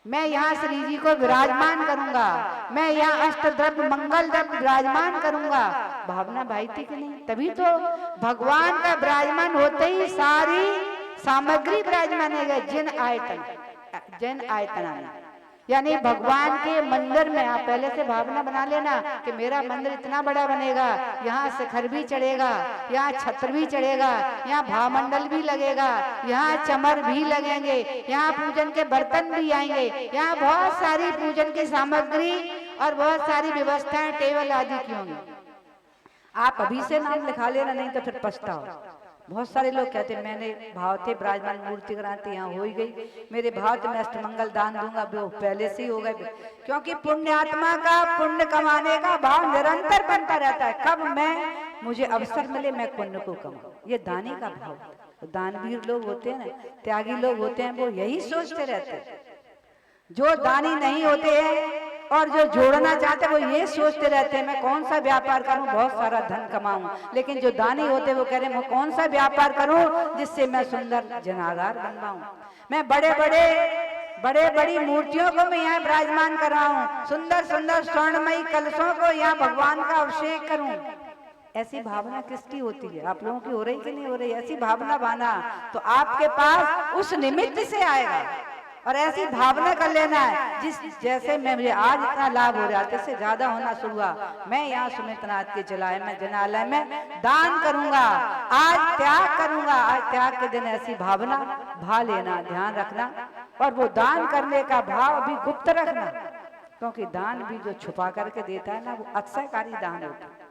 मैं यहाँ श्री जी को विराजमान करूंगा, मैं यहाँ अष्टद्रव्य मंगल द्रव्य विराजमान करूंगा। भावना भाई थी कि नहीं? तभी तो भगवान का विराजमान होते ही सारी सामग्री विराजमान है जिन आयतन यानी भगवान के मंदिर में आप पहले से भावना बना लेना कि मेरा मंदिर इतना बड़ा बनेगा, यहाँ शिखर भी चढ़ेगा, यहाँ छत्र भी चढ़ेगा, यहाँ भावमंडल भी लगेगा, यहाँ चमर भी लगेंगे, यहाँ पूजन के बर्तन भी आएंगे, यहाँ बहुत सारी पूजन की सामग्री और बहुत सारी व्यवस्थाएं टेबल आदि की होंगी। आप अभी से नाम लिखा लेना, नहीं तो फिर पछताओ। बहुत सारे लोग कहते हैं मैंने भाव थे विराजमान मूर्ति क्रांति यहाँ हो ही गई, मेरे भाव थे मैं अष्टमंगल दान दूंगा, वो पहले से ही हो गए। क्योंकि पुण्यात्मा का पुण्य कमाने का भाव निरंतर बनता रहता है। कब मुझे अवसर मिले मैं पुण्य को कमाऊं, ये दानी का भाव। तो दानवीर लोग होते हैं ना, त्यागी लोग होते हैं, वो यही सोचते रहते हैं। जो दानी नहीं होते हैं और जो जोड़ना चाहते हैं वो ये सोचते रहते हैं मैं कौन सा व्यापार करूं, बहुत सारा धन कमाऊं। लेकिन जो दानी होते हैं वो कह रहे हैं मैं कौन सा व्यापार करूं जिससे मैं सुंदर जनागार बनवाऊं, मैं बड़े बड़ी मूर्तियों को मैं यहाँ विराजमान कराऊं, सुंदर सुंदर स्वर्णमयी कलशों को यहाँ भगवान का अभिषेक करूं। ऐसी भावना किसकी होती है? आप लोगों की हो रही कि नहीं हो रही? ऐसी भावना बाना तो आपके पास उस निमित्त से आएगा। और ऐसी भावना कर लेना है जैसे मुझे आज इतना लाभ हो रहा है इससे ज्यादा होना शुरू हुआ, मैं यहाँ सुमितनाथ के जनालय में दान करूंगा, आज त्याग करूंगा। आज त्याग के दिन ऐसी भावना भा लेना, ध्यान रखना, और वो दान करने का भाव भी गुप्त रखना, क्योंकि दान भी जो छुपा करके देता है ना वो अक्षयकारी दान होता है।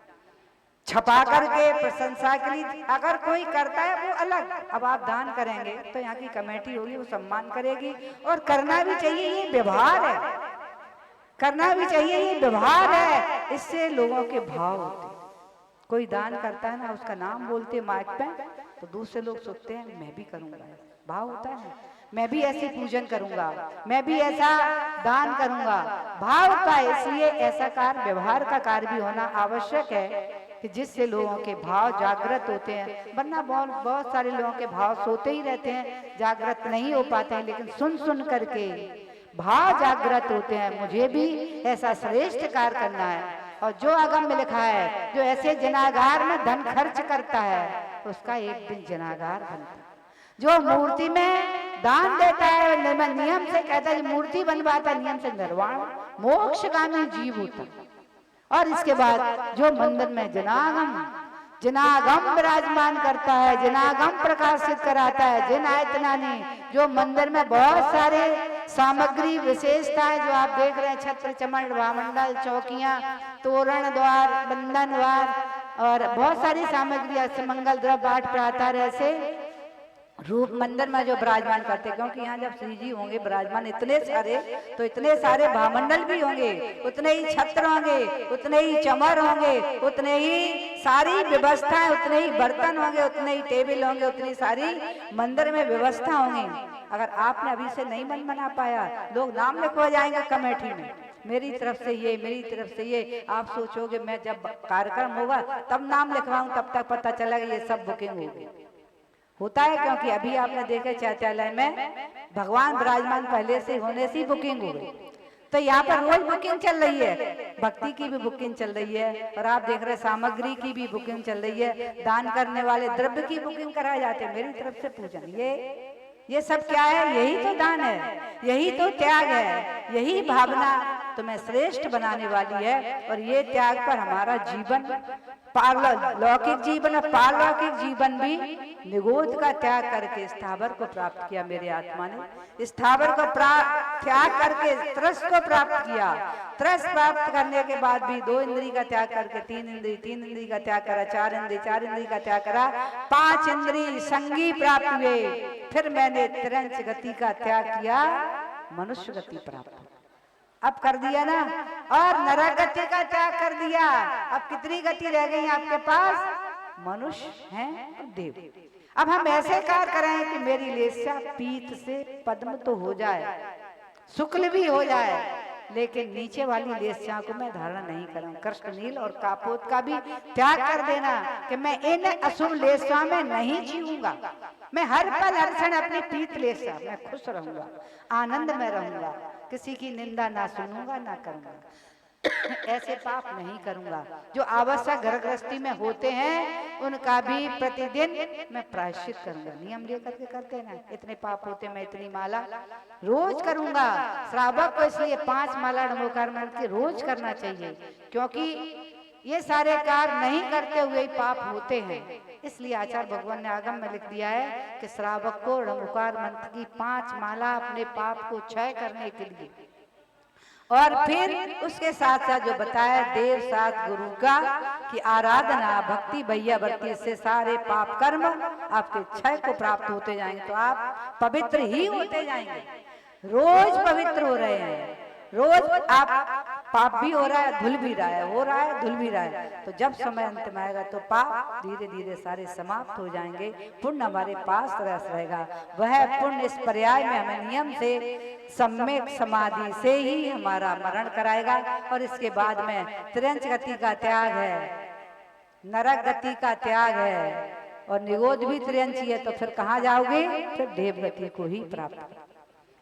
छपा करके प्रशंसा के लिए अगर कोई करता है वो अलग, अब आप दान करेंगे तो यहाँ की कमेटी होगी वो सम्मान करेगी, और करना भी चाहिए, ये व्यवहार है, करना भी चाहिए, ये व्यवहार है। इससे लोगों के भाव होते हैं। कोई दान करता है ना, उसका नाम बोलते माइक पे तो दूसरे लोग सोचते हैं मैं भी करूंगा, भाव होता है, मैं भी ऐसी पूजन करूंगा, मैं भी ऐसा दान करूंगा, भाव होता है। इसलिए ऐसा कार्य, व्यवहार का कार्य भी होना आवश्यक है कि जिससे लोगों के भाव जागृत होते हैं। वरना बहुत सारे लोगों के भाव सोते ही रहते हैं, जागृत नहीं हो पाते हैं, लेकिन सुन करके भाव जागृत होते हैं। मुझे भी ऐसा श्रेष्ठ कार्य करना है, और जो अगम में लिखा है जो ऐसे जनागार में धन खर्च करता है उसका एक दिन जनागार बनता है। जो मूर्ति में दान देता है, नियम से कहता है मूर्ति बनवाता, नियम से निर्वाण मोक्षगामी जीव होता है। और इसके बाद जो मंदिर में जनागम विराजमान करता है, जनागम प्रकाशित कराता है, जिन आयतनानी, जो मंदिर में बहुत सारे सामग्री विशेषताएं जो आप देख रहे हैं, छत्र चमड़ भामंडल, चौकियां, तोरण द्वार, बंधन द्वार, और बहुत सारी सामग्री, मंगल द्रव्य, 8 प्रातः ऐसे रूप मंदिर में जो विराजमान करते, क्योंकि यहाँ जब श्री जी होंगे विराजमान इतने सारे, तो इतने सारे भामंडल भी होंगे, उतने ही छत्र होंगे, उतने ही चमर होंगे, उतने ही सारी व्यवस्थाएं, उतने ही बर्तन होंगे, उतने ही टेबल होंगे, उतनी सारी मंदिर में व्यवस्था होंगी। अगर आपने अभी से नहीं मन बना पाया, लोग नाम लिखवा जाएंगे कमेटी में, मेरी तरफ से ये, मेरी तरफ से ये। आप सोचोगे मैं जब कार्यक्रम होगा तब नाम लिखवाऊं, तब तक पता चलेगा ये सब बुकिंग हो गई। होता है, क्योंकि अभी आपने देखे चैत्यालय में भगवान विराजमान पहले से होने से बुकिंग हो गई। तो यहाँ पर रोज बुकिंग चल रही है, भक्ति की भी बुकिंग चल रही है, और आप देख रहे सामग्री की भी बुकिंग चल रही है, दान करने वाले द्रव्य की बुकिंग कराए जाते हैं। मेरी तरफ से पूजन, ये सब क्या है? यही तो दान है, यही तो त्याग है, यही भावना तुम्हें श्रेष्ठ बनाने वाली है। और ये त्याग पर हमारा जीवन, लौकिक जीवन और पारलौकिक जीवन भी निगोद का त्याग करके स्थावर को प्राप्त किया। मेरे आत्मा ने स्थावर को त्याग करके त्रस को प्राप्त किया। त्रस प्राप्त करने के बाद भी 2 इंद्री का त्याग करके 3 इंद्री का त्याग करा, 4 इंद्री का त्याग करा, 5 इंद्री संगी प्राप्त हुए। फिर मैंने तिरंच गति का त्याग किया, मनुष्य गति प्राप्त अब कर दिया ना, और नरक गति का त्याग कर दिया। अब कितनी गति रह गई आपके पास? मनुष्य हैं और देव। अब हम ऐसे कार्य करें कि मेरी लेस्या पीत से पद्म तो हो जाए, शुक्ल भी हो जाए, लेकिन नीचे वाली लेस्या को मैं धारण नहीं करूं। कृष्ण नील और कापोत का भी त्याग कर देना कि मैं इन अशुभ लेस्या में नहीं जीऊंगा। मैं हर पल हर क्षण अपनी पीत लेस्या मैं खुश रहूंगा, आनंद में रहूंगा, किसी की निंदा ना सुनूंगा ना करूंगा। ऐसे पाप नहीं करूंगा जो आवश्यक घर गृहस्थी में होते हैं, उनका भी प्रतिदिन मैं प्रायश्चित करूंगा। नियम लेकर के करते ना, इतने पाप होते मैं इतनी माला रोज करूंगा। श्रावक को इसलिए 5 माला नमोकार मंत्र की रोज करना चाहिए, क्योंकि ये सारे कार्य नहीं करते हुए ही पाप होते हैं। इसलिए आचार्य भगवान ने आगम में लिख दिया है कि श्रावक को नमोकार मंत्र की 5 माला अपने पाप को क्षय करने के लिए, और फिर उसके साथ साथ जो बताया देव साथ गुरु का कि आराधना भक्ति भैया भक्ति से सारे पाप कर्म आपके क्षय को प्राप्त होते जाएंगे। तो आप पवित्र ही होते जाएंगे, रोज पवित्र हो रहे हैं, रोज आप पाप भी हो रहा है, धुल भी रहा है, हो रहा है, धुल भी रहा है। तो जब समय अंत में आएगा तो पाप धीरे धीरे सारे समाप्त हो जाएंगे, पुण्य हमारे पास रस रहेगा। वह पुण्य इस पर्याय में हमें नियम से सम्यक समाधि से ही हमारा मरण कराएगा। और इसके बाद में त्रियंच गति का त्याग है, नरक गति का त्याग है, और निगोद भी त्रियंची है। तो फिर कहाँ जाओगे? फिर देव गति को ही प्राप्त।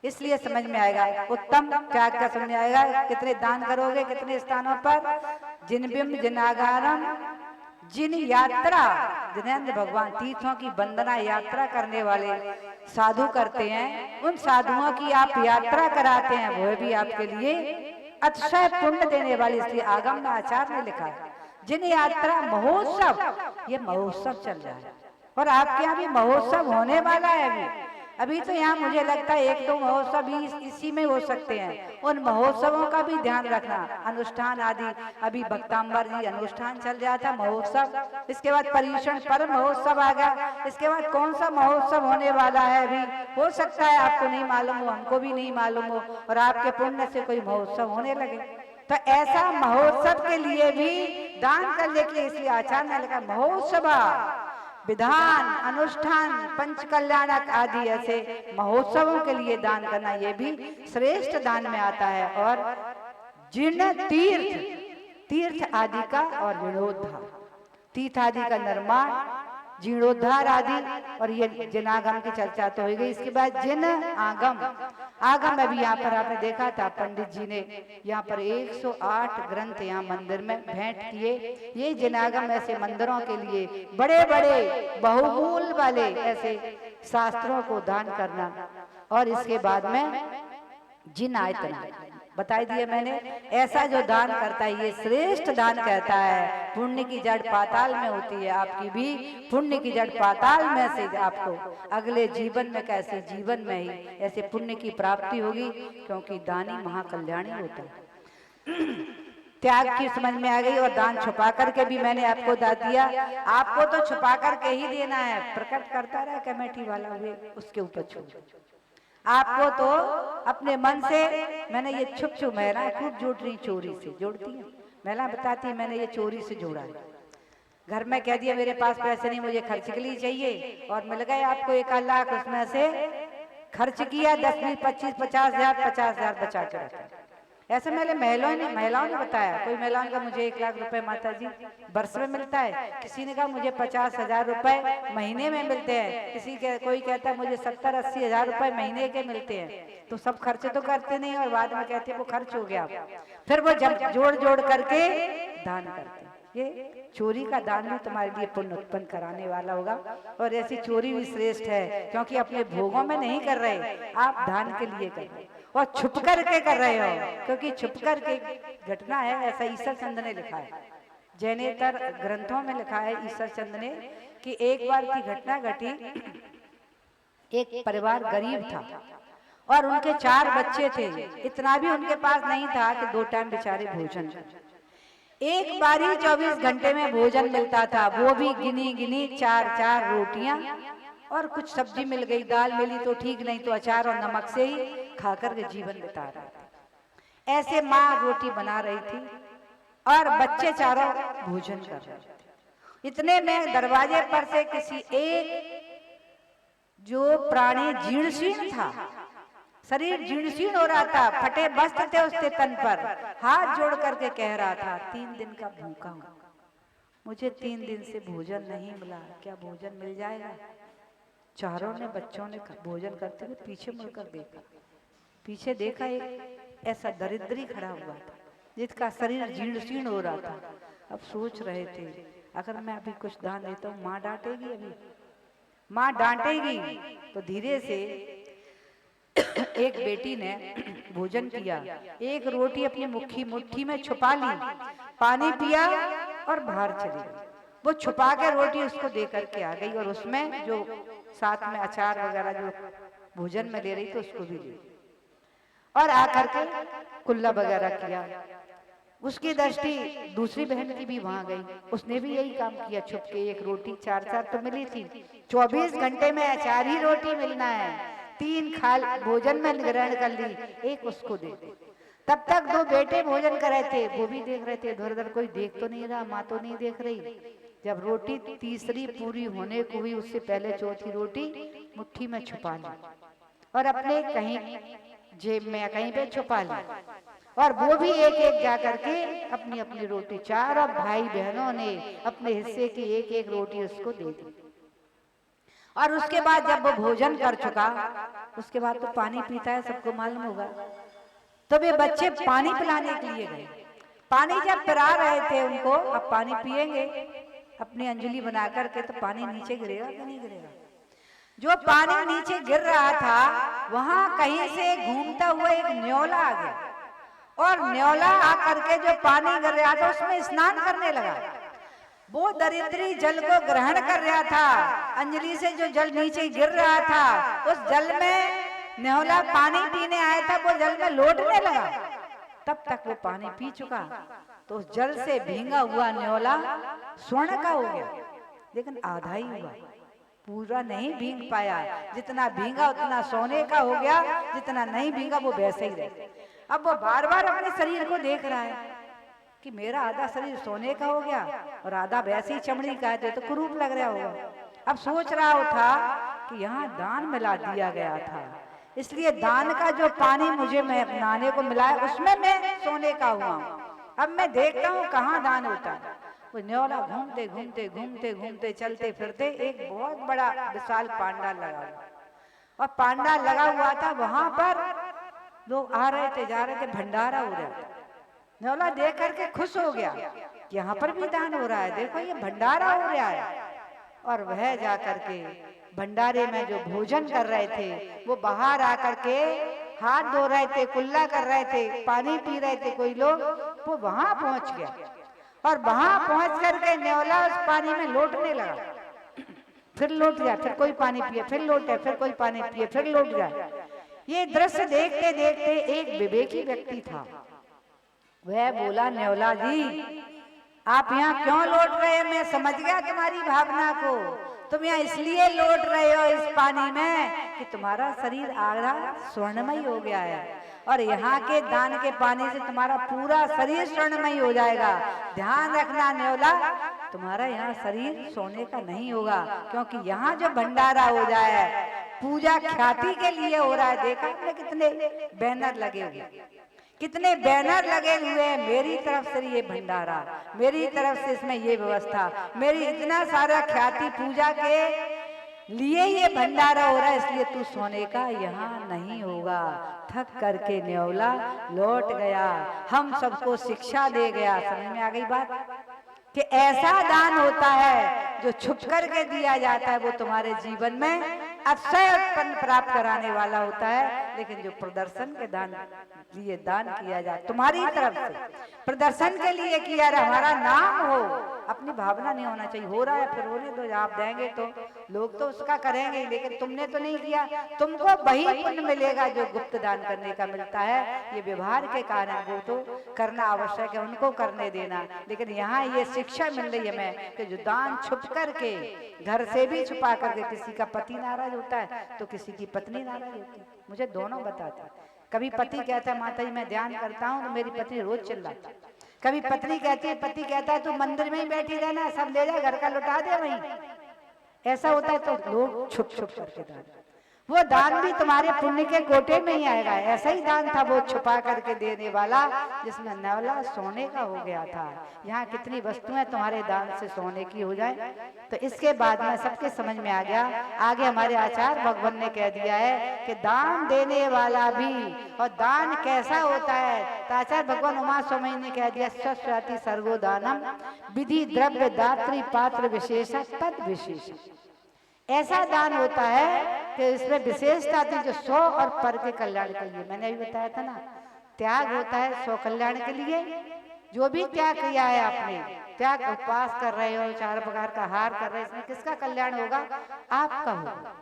इसलिए समझ में आएगा, उत्तम त्याग का समझ में आएगा। कितने दान करोगे, कितने स्थानों पर? जिन बिंब जिनागारम, जिन यात्रा, जिनेंद्र भगवान तीर्थों की वंदना यात्रा करने वाले साधु करते हैं, उन साधुओं की आप यात्रा कराते हैं, वह भी आपके लिए अतिशय पुण्य देने वाली। इसलिए आगम में आचार्य ने लिखा, जिन यात्रा महोत्सव, ये महोत्सव चल रहा है, और आपके यहाँ भी महोत्सव होने वाला है। अभी तो यहाँ मुझे लगता है 1-2 महोत्सव भी इसी में हो सकते हैं। उन महोत्सवों का भी ध्यान रखना, अनुष्ठान आदि। अभी भक्तांबर जी अनुष्ठान चल रहा था, महोत्सव, इसके बाद पर्युषण पर्व महोत्सव आ गया, इसके बाद कौन सा महोत्सव होने वाला है अभी हो सकता है आपको नहीं मालूम हो, हमको भी नहीं मालूम हो, और आपके पुण्य से कोई महोत्सव होने लगे। तो ऐसा महोत्सव के लिए भी दान करने के लिए इसलिए आचार्य ने लिखा, महोत्सव विधान अनुष्ठान पंच कल्याणक आदि ऐसे महोत्सवों के लिए दान करना, ये भी श्रेष्ठ दान में आता है। और जिन तीर्थ आदि का और जीर्णोद्धार, तीर्थ आदि का निर्माण, जीर्णोद्धार आदि, और ये जिनागम की चर्चा तो हो गई। इसके बाद जिन आगम, आगम में भी यहाँ पर आपने देखा था पंडित जी ने यहाँ पर 108 ग्रंथ यहाँ मंदिर में भेंट किए। ये जिनागम ऐसे मंदिरों के लिए बड़े बड़े बहुमूल्य वाले ऐसे शास्त्रों को दान करना। और इसके बाद में जिन आयतना बताई दिए मैंने, ऐसा जो दान करता है ये श्रेष्ठ दान कहता है। पुण्य की जड़ पाताल में होती है, आपकी भी पुण्य की जड़ पाताल में से आपको अगले जीवन में, कैसे जीवन में ही ऐसे पुण्य की प्राप्ति होगी, क्योंकि दानी महाकल्याणी होता है। त्याग की समझ में आ गई। और दान छुपा करके भी मैंने आपको दान दिया। आपको तो छुपा करके ही देना है, प्रकट करता रहा कमेटी वाला हुए उसके ऊपर छोड़। आपको तो अपने मन से मैंने ये छुप छुप महिला खूब जोड़ रही, चोरी से जोड़ती है महिला, बताती है मैंने ये चोरी से जोड़ा है। घर में कह दिया मेरे पास पैसे नहीं, मुझे खर्च के लिए चाहिए, और मिल गए आपको 1 लाख, उसमें से खर्च किया 10, 20, 25, 50,000 बचा के रखा। ऐसे मैंने महिलाओं ने बताया। कोई महिलाओं ने कहा मुझे 1 लाख रुपए माता जी वर्ष में मिलता है, किसी ने कहा मुझे 50,000 रुपए महीने में मिलते हैं, कोई कहता है मुझे 70-80 हजार रुपए महीने के मिलते हैं। तो सब खर्च तो करते नहीं और बाद में कहते हैं वो खर्च हो गया। फिर वो जब जोड़ जोड़ करके दान करते हैं। ये चोरी का दान भी तुम्हारे लिए पुण्य उत्पन्न कराने वाला होगा। और ऐसी चोरी भी श्रेष्ठ है, क्योंकि अपने भोगों में नहीं कर रहे, आप दान के लिए कर रहे और छुप करके कर रहे हो, क्योंकि छुप करके घटना है। ऐसा ईश्वर चंद्र ने लिखा है, जैनेतर ग्रंथों में लिखा है ईश्वर चंद्र ने कि एक बार की घटना घटी। एक परिवार गरीब था और उनके 4 बच्चे थे। इतना भी उनके पास नहीं था कि 2 टाइम बेचारे भोजन। एक बारी 24 घंटे में भोजन मिलता था, वो भी गिनी गिनी 4-4 रोटियां और कुछ सब्जी मिल गई, दाल मिली तो ठीक, नहीं तो अचार और नमक से ही खाकर के जीवन बिता रहे थे। ऐसे माँ रोटी बना रही थी और बच्चे चारों भोजन कर रहे थे। इतने में दरवाजे पर से किसी एक जो प्राणी जीर्ण था, शरीर जीर्ण हो रहा था, फटे वस्त्र थे उसके तन पर, हाथ जोड़ करके कह रहा था 3 दिन का भूखा हूं, मुझे 3 दिन से भोजन नहीं मिला, क्या भोजन मिल जाएगा? चारों ने बच्चों ने भोजन करते हुए पीछे मुड़कर देखा। पीछे देखा एक ऐसा दरिद्री खड़ा हुआ था जिसका शरीर जीर्ण हो रहा था। अब सोच रहे थे अगर मैं अभी कुछ दान देता हूँ माँ डांटेगी, अभी माँ डांटेगी। तो धीरे से एक बेटी ने भोजन किया, एक रोटी अपनी मुट्ठी में छुपा ली, पानी पिया और बाहर चली गई। वो छुपा के रोटी उसको दे करके आ गई और उसमें जो साथ में अचार वगैरह जो भोजन में ले रही थी उसको भी ली और आकर के कुल्ला वगैरह किया। उसकी दृष्टि दूसरी बहन की भी वहां गई, उसने भी यही काम किया, छुप के एक रोटी 4-4 तो मिली थी, 24 घंटे में 4 ही रोटी मिलना है, 3 खाल भोजन में ग्रहण कर ली, एक उसको दे दी। तब तक 2 बेटे भोजन कर रहे थे, वो भी देख रहे थे इधर उधर, कोई देख तो नहीं रहा, माँ तो नहीं देख रही। जब रोटी तीसरी पूरी होने को हुई उससे पहले चौथी रोटी मुट्ठी में छुपा ली और अपने कहीं जेब में कहीं पे छुपा ली और वो भी एक एक जा करके अपनी अपनी रोटी, 4 भाई बहनों ने अपने हिस्से की एक एक रोटी उसको दे दी। और उसके बाद जब वो भोजन कर चुका, उसके बाद तो पानी पीता है, सबको मालूम होगा। तो वे बच्चे पानी पिलाने के लिए गए, पानी जब पिला रहे थे उनको, अब पानी पिएंगे अपनी अंजलि बना करके, तो पानी नीचे गिरेगा कि नहीं गिरेगा? जो पानी नीचे गिर रहा था वहां कहीं से घूमता हुआ एक न्योला आ गया और न्योला आकर के जो पानी गिर रहा था उसमें स्नान करने लगा। वो दरिद्री जल को ग्रहण कर रहा था, अंजलि से जो जल नीचे गिर रहा था उस जल में न्योला पानी पीने आया था, वो जल में लौटने लगा। तब तक वो पानी पी चुका, तो उस जल से भींगा हुआ न्योला स्वर्ण का हो गया, लेकिन आधा ही हुआ, पूरा नहीं भींग पाया। जितना भींगा उतना सोने का हो गया, जितना नहीं भींगा वो वैसे ही रह। अब वो बार बार अपने शरीर को देख रहा है कि मेरा आधा शरीर सोने का हो गया और आधा वैसे ही चमड़ी का है, तो कुरूप लग रहा होगा। अब सोच रहा था कि यहाँ दान मिला दिया गया था, इसलिए दान का जो पानी मुझे नहाने को मिला है उसमें मैं सोने का हुआ। अब मैं देखता हूँ कहाँ दान होता है। वो न्योला घूमते घूमते घूमते घूमते चलते फिरते एक बहुत बड़ा विशाल पांडाल लगा हुआ और पांडाल लगा हुआ था, वहां पर लोग आ रहे थे जा रहे थे, भंडारा हो रहा था। न्योला देख करके खुश हो गया, यहाँ पर भी दान हो रहा है, देखो ये भंडारा हो रहा है। और वह जा करके भंडारे में जो भोजन कर रहे थे वो बाहर आकर के हाथ धो रहे थे, कुल्ला कर रहे थे, पानी पी रहे थे कोई लोग, वो वहां पहुंच गया और वहां पहुंच करके न्योला उस पानी में लौटने लगा, फिर लौट गया, फिर कोई पानी पिए, फिर लौटे, फिर कोई पानी पिए, फिर लौट गया। ये दृश्य देखते देखते एक विवेकी व्यक्ति था, वह बोला न्योला जी आप यहाँ क्यों लौट रहे हैं? मैं समझ गया तुम्हारी भावना को। तुम यहाँ इसलिए लौट रहे हो इस पानी में कि तुम्हारा शरीर आधा स्वर्णमय हो गया है और यहाँ के दान के पानी से तुम्हारा पूरा शरीर स्वर्णमय हो जाएगा। ध्यान रखना न्योला, तुम्हारा यहाँ शरीर सोने का नहीं होगा, क्योंकि यहाँ जो भंडारा हो जाए पूजा ख्याति के लिए हो रहा है। देखा आपने कितने बैनर लगे हुए, कितने बैनर लगे हुए हैं, मेरी तरफ से ये भंडारा, मेरी तरफ से इसमें ये व्यवस्था, मेरी इतना सारा ख्याति पूजा के लिए ये भंडारा हो रहा है, इसलिए तू सोने का यहाँ नहीं होगा। थक करके न्योला लौट गया, हम सबको शिक्षा दे गया। समझ में आ गई बात कि ऐसा दान होता है जो छुप करके दिया जाता है, वो तुम्हारे जीवन में अक्षय उत्पन्न प्राप्त कराने वाला होता है। लेकिन जो प्रदर्शन के दान लिए दान किया जाए तुम्हारी तरफ से, प्रदर्शन के लिए किया रहा, हमारा नाम हो, अपनी भावना नहीं होना चाहिए। हो रहा है फिर होने दो, आप देंगे तो लोग तो उसका करेंगे, लेकिन तुमने तो नहीं किया। तुमको वही पुण्य मिलेगा जो गुप्त दान करने का मिलता है। ये व्यवहार के कारण वो तो करना आवश्यक है, उनको करने देना। लेकिन यहाँ ये शिक्षा मिल रही है हमें कि जो दान छुप करके, घर से भी छुपा करके, किसी का पति नाराज होता है तो किसी की पत्नी नाराज होती है। मुझे दोनों बताते हैं। कभी पति कहता है माता जी मैं ध्यान करता हूँ तो मेरी पत्नी रोज चिल्लाती है। कभी पत्नी कहती है, पति कहता है तू मंदिर में ही बैठी रहना, सब ले जा, घर का लुटा दे वहीं। ऐसा होता है तो लोग छुप छुप करके दान, वो दान भी तुम्हारे पुण्य के कोटे में ही आएगा। ऐसा ही दान था वो छुपा करके देने वाला, जिसमें न्योला सोने का हो गया था। यहाँ कितनी वस्तुएं तुम्हारे दान से सोने की हो जाए। तो इसके बाद में सबके समझ में आ गया। आगे हमारे आचार्य भगवान ने कह दिया है कि दान देने वाला भी, और दान कैसा होता है, तो आचार्य भगवान उमा स्वामी ने कह दिया स्वस्वाति सर्गो दानम विधि द्रव्य दात्री पात्र विशेष तद विशेष। ऐसा दान होता है कि इसमें विशेषता थी जो सौ और पर के कल्याण के लिए। मैंने अभी बताया था ना, त्याग होता है सौ कल्याण के लिए। जो भी त्याग किया है आपने, त्याग उपवास कर रहे हो, 4 प्रकार का आहार कर रहे हो, इसमें किसका कल्याण होगा? आपका होगा।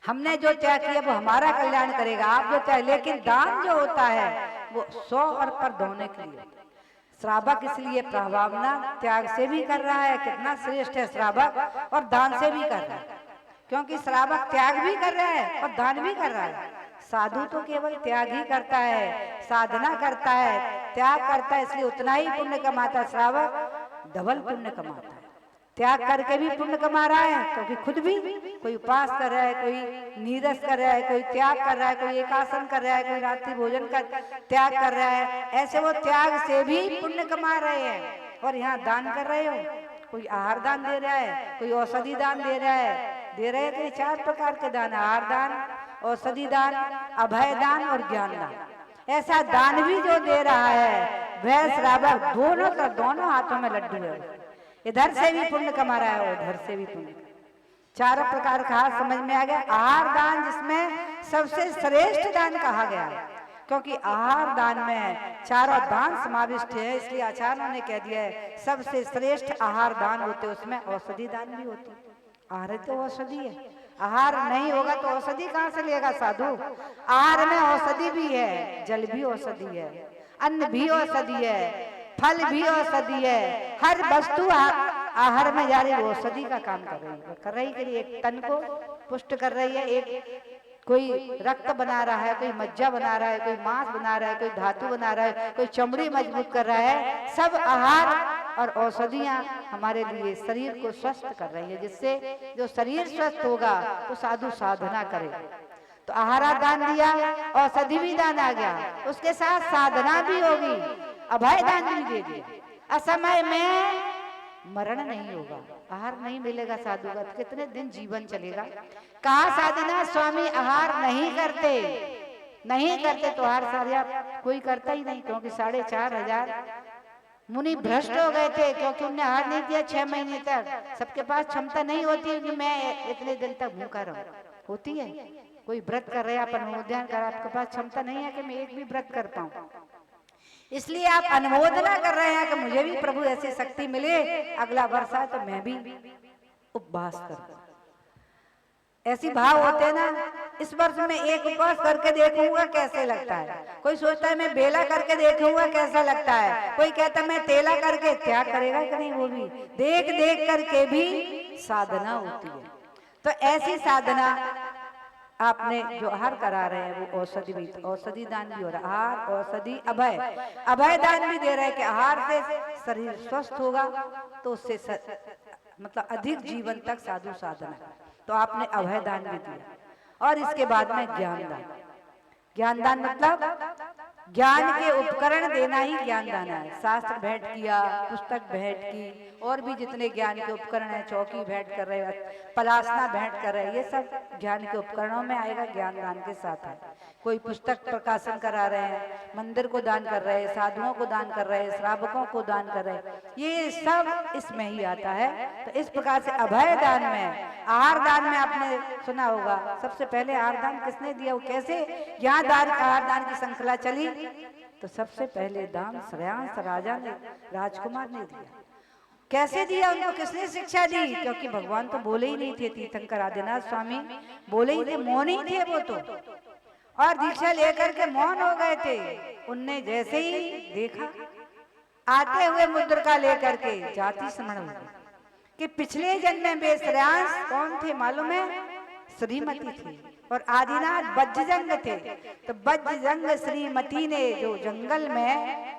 हमने जो त्याग किया वो हमारा कल्याण करेगा, आप जो त्याग। लेकिन दान जो होता है वो 100 और पर दोने के लिए। श्रावक इसलिए प्रभावना त्याग से भी कर रहा है, कितना श्रेष्ठ है श्रावक, और दान से भी कर रहा है, क्योंकि श्रावक त्याग भी कर रहा है और दान भी कर रहा है। साधु तो केवल त्याग ही करता है, साधना करता है, त्याग करता है, इसलिए उतना ही पुण्य कमाता है। श्रावक डबल पुण्य कमाता है, त्याग करके भी पुण्य कमा रहा है, क्योंकि खुद भी कोई उपवास कर रहा है, कोई नीरस कर रहा है, कोई त्याग कर रहा है, कोई एकासन कर रहा है, कोई रात्रि भोजन का त्याग कर रहा है। ऐसे वो त्याग से भी पुण्य कमा रहे हैं। और यहाँ दान कर रहे हो, कोई आहार दान दे रहा है, कोई औषधि दान दे रहा है, दे रहे हैं 4 प्रकार के दान, आहार दान, औषधि दान, अभय दान और ज्ञान दान। ऐसा दान भी जो दे रहा है वह श्रावक दोनों हाथों में लड्डू है, इधर से भी पुण्य कमा रहा है और उधर से भी पुण्य। 4 प्रकार का समझ में आ गया। आहार दान जिसमें सबसे श्रेष्ठ दान कहा गया है, क्योंकि आहार दान में चारों दान समाविष्ट है, इसलिए आचार्यों ने कह दिया है सबसे श्रेष्ठ आहार दान होते, उसमें औषधि दान भी होती है। आहार तो औषधि है, आहार नहीं होगा तो औषधि कहाँ से लेगा साधु? आहार में औषधि भी है, जल भी औषधि है, अन्न भी औषधि है, फल भी औषधि है। हर वस्तु आहार में जा रही औषधि का काम कर रही है। एक तन को पुष्ट कर रही है, एक कोई रक्त बना रहा है, कोई मज्जा बना रहा है, कोई मांस बना रहा है, कोई धातु बना रहा है, कोई चमड़ी मजबूत कर रहा है। सब आहार और औषधियां हमारे लिए शरीर को स्वस्थ कर रही है, जिससे जो शरीर स्वस्थ होगा तो साधु साधना करे। तो आहारा दान दिया, औषधि भी दान आ गया, उसके साथ साधना भी होगी, अभय दान भी दे दिया। असमय में मरण नहीं होगा, आहार नहीं मिलेगा साधु का, कितने दिन जीवन चलेगा? कहा साधना स्वामी आहार नहीं करते तो आहार सारिया कोई करता ही नहीं, क्योंकि 4,500 मुनि भ्रष्ट हो गए थे, क्योंकि उन्हें आहार नहीं दिया 6 महीने तक। सबके पास क्षमता नहीं होती कि मैं इतने दिन तक भूखा रहूं। होती है, कोई व्रत कर रहे हैं, अपन उद्यान कर, आपके पास क्षमता नहीं है कि मैं एक भी व्रत कर पाऊं, इसलिए आप अनुमोदना कर रहे हैं कि मुझे भी प्रभु ऐसी शक्ति मिले, अगला वर्ष आए तो मैं भी उपवास करूं। ऐसी भाव होते ना इस वर्ष में एक उपवास करके देखूंगा कैसे लगता है, कोई सोचता है मैं बेला करके देखूंगा कैसा लगता है, कोई कहता है मैं तेला करके, त्याग करेगा कि नहीं, वो भी देख देख करके भी साधना होती है। तो ऐसी साधना आपने जो आहार करा रहे हैं वो औषधि भी, औषधि दान भी हो रहा है, आहार औषधि अभय, अभय दान भी दे रहे हैं कि आहार से शरीर स्वस्थ होगा तो उससे मतलब अधिक जीवन तक साधु साधना, तो आपने अभय दान भी दिया। और इसके बाद में ज्ञान दान, ज्ञान दान मतलब ज्ञान के उपकरण देना ही ज्ञान दान है। शास्त्र भेंट किया, पुस्तक भेंट की, और भी जितने ज्ञान के उपकरण हैं, चौकी भेंट कर रहे, पलासना भेंट कर रहे, ये सब ज्ञान के उपकरणों में आएगा, ज्ञान दान के साथ है। कोई पुस्तक प्रकाशन करा रहे हैं, मंदिर को दान कर रहे हैं, साधुओं को दान कर रहे हैं, श्रावकों को दान कर रहे हैं, ये सब इसमें ही आता है। तो इस प्रकार से अभय दान में, आहार दान में आपने सुना होगा, सबसे पहले आहार दान किसने दिया, वो कैसे यहाँ दान आहार दान की श्रृंखला चली, तो सबसे पहले दान श्रेयांस राजा ने, राजकुमार ने दिया। कैसे दिया, उनको किसने शिक्षा दी, क्योंकि भगवान तो बोले ही नहीं थे, तीर्थंकर आदिनाथ स्वामी बोले ही थे, मौन ही थे वो तो, और दीक्षा लेकर के मौन हो गए थे। उनने जैसे ही देखा आते हुए मुद्रिका लेकर के जाति स्मरण हो गई कि पिछले जन्म में श्रेयांस कौन थे मालूम है, श्रीमती थी, और आदिनाथ बज्रजंग थे। तो बज्रजंग श्रीमती ने जो जंगल में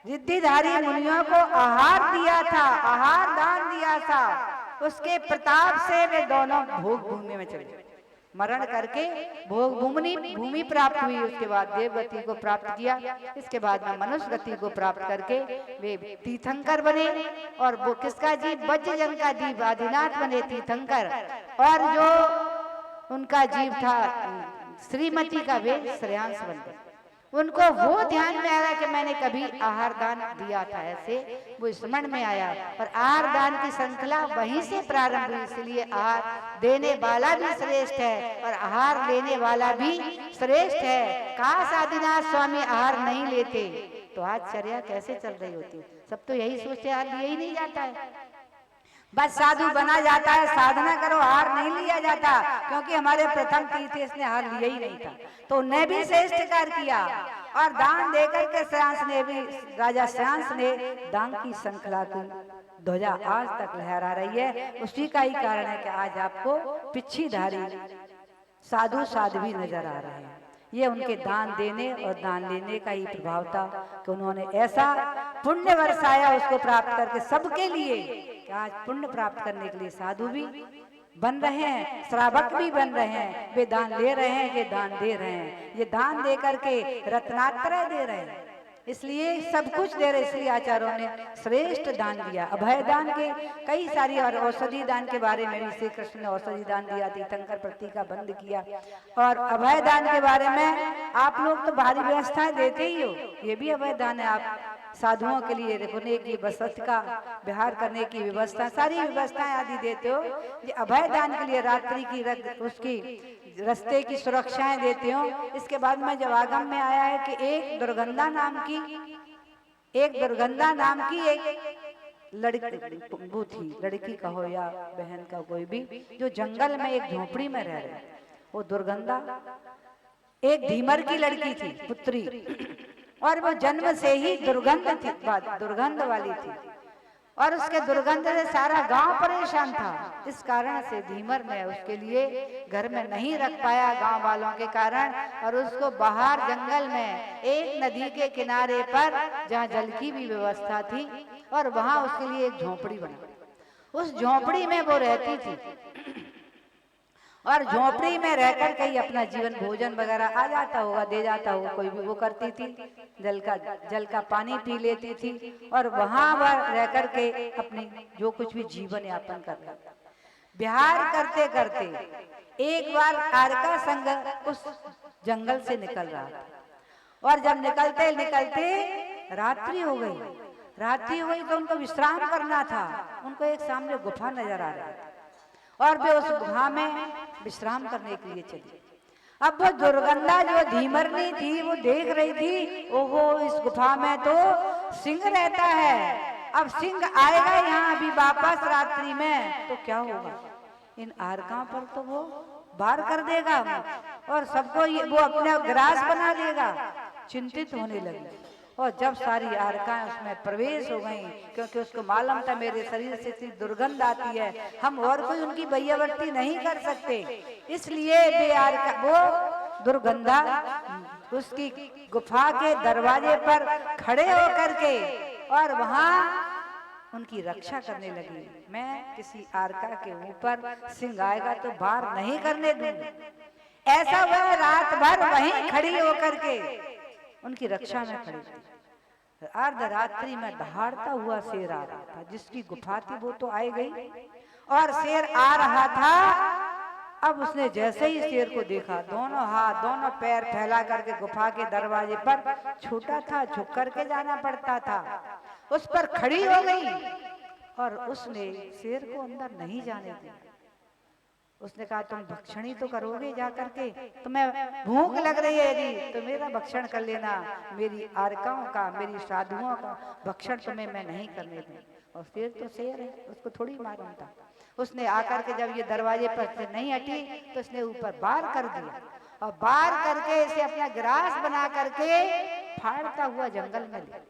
रिद्धिधारी मुनियों को आहार दिया था, आहार दान दिया था, उसके प्रताप से वे दोनों भोग भूमि में चले, मरण करके भोग भूमि प्राप्त हुई। उसके बाद देवगति को प्राप्त किया, इसके बाद में मनुष्य गति को प्राप्त करके वे तीर्थंकर बने। और वो किसका जीव, बज्रजंग का जीव आदिनाथ बने तीर्थंकर, और जो उनका जीव था श्रीमती का वे श्रेयांस बन गए। उनको वो ध्यान में आया कि मैंने कभी आहार दान दिया था, ऐसे वो स्मरण में आया, और आहार दान की श्रृंखला वहीं से प्रारंभ हुई। इसलिए आहार देने वाला भी श्रेष्ठ है और आहार लेने वाला भी श्रेष्ठ है। काश आदिनाथ स्वामी आहार नहीं लेते तो आज चर्या कैसे चल रही होती। सब तो यही सोचते आहार लिया ही नहीं जाता है, बस साधु बना जाता है, साधना करो, हार नहीं लिया जाता, क्योंकि हमारे प्रथम तीर्थेश ने हार लिया ही नहीं था, तो उन्हें भी श्रेष्ठ कार्य किया। और दान देकर के श्रेयांस ने भी, राजा श्रेयांस ने दान की श्रृंखला की ध्वजा आज तक लहरा रही है। उसी का ही कारण है कि आज आपको पिछीधारी साधु साध्वी नजर आ रहे हैं। ये उनके दान देने और दान लेने का ही प्रभाव था कि उन्होंने ऐसा पुण्य बरसाया उसको प्राप्त करके सबके लिए, कि आज पुण्य प्राप्त करने के लिए साधु भी बन रहे हैं, श्रावक भी बन रहे हैं, वे दान ले रहे हैं, ये दान दे रहे हैं, ये दान दे करके रत्नात्रय दे रहे हैं, इसलिए सब कुछ दे रहे। इसलिए आचार्यों ने श्रेष्ठ दान दिया। अभय दान के कई सारी, और औषधि दान के बारे में भी श्री कृष्ण ने औषधि दान दिया, तीर्थंकर प्रति का बंद किया। और अभय दान के बारे में आप लोग तो भारी व्यवस्थाएं देते ही हो, ये भी अभय दान है। आप साधुओं के लिए रुकने की, बसत का विहार करने की व्यवस्था, सारी व्यवस्थाएं आदि देते हो। ये अभय दान के लिए रात्रि की उसकी रास्ते की सुरक्षाएं देते हो। इसके बाद में जब आगम में आया है कि एक दुर्गंधा नाम की एक लड़की, वो थी, लड़की का हो या बहन का, कोई भी, जो जंगल में एक झोपड़ी में रह रहे, वो दुर्गंधा एक धीमर की लड़की थी, पुत्री, और वो जन्म से ही दुर्गंध थी, दुर्गंध वाली थी, और उसके दुर्गंध से सारा गांव परेशान था। इस कारण से धीमर ने उसके लिए घर में नहीं रख पाया गांव वालों के कारण, और उसको बाहर जंगल में एक नदी के किनारे पर, जहां जल की भी व्यवस्था थी, और वहां उसके लिए एक झोपड़ी बना। उस झोपड़ी में वो रहती थी, और झोपड़ी में रहकर कहीं अपना जीवन भोजन वगैरह आ जाता होगा, दे जाता होगा, कोई भी वो करती थी, जल का पानी पी लेती थी, और वहां पर रह करके अपनी जो कुछ भी जीवन यापन करता। विहार करते करते एक बार तारका संग उस जंगल से निकल रहा था, और जब निकलते निकलते रात्रि हो गई। रात्रि हो गई तो उनको विश्राम करना था। उनको एक सामने गुफा नजर आ रहा था, और वे उस गुफा में विश्राम करने के लिए चली। अब वो दुर्गंधा जो धीमरनी थी, वो देख रही थी, ओहो इस गुफा में तो सिंह रहता है, अब सिंह आएगा यहाँ अभी वापस रात्रि में, तो क्या होगा। इन आरकां पर तो वो बाहर कर देगा और सबको वो अपने ग्रास बना लेगा। चिंतित होने लगी और जब सारी आरकाएं उसमें प्रवेश हो गई, क्योंकि उसको मालूम था मेरे शरीर से इतनी दुर्गंध आती है, हम और कोई उनकी बहियावर्ती नहीं कर सकते, इसलिए वे आरका वो दुर्गंधा उसकी गुफा के दरवाजे पर खड़े होकर के और वहां उनकी रक्षा करने लगी। मैं किसी आरका के ऊपर सिंह आएगा तो बाहर नहीं करने दूंगी। ऐसा वह रात भर वहीं खड़ी होकर के उनकी रक्षा में खड़ी थी। अर्धरात्रि में दहाड़ता हुआ शेर आ रहा था, जिसकी गुफा थी वो तो आई गई और शेर आ रहा था। अब उसने जैसे ही शेर को देखा, दोनों हाथ दोनों पैर फैला करके गुफा के दरवाजे पर, छोटा था झुक करके जाना पड़ता था, उस पर खड़ी हो गई और उसने शेर को अंदर नहीं जाने दिया। उसने कहा तुम भक्षण ही तो करोगे जा करके, तुम्हें भूख लग रही है यदि तो मेरा भक्षण कर लेना, मेरी आरकाओं का मेरी साधुओं का भक्षण तुम्हें मैं नहीं करने दूं। और शेर तो शेर है, उसको थोड़ी मालूम था। उसने आकर के जब ये दरवाजे पर से नहीं हटी तो उसने ऊपर बार कर दिया और बार करके इसे अपना ग्रास बना करके फाड़ता हुआ जंगल में ले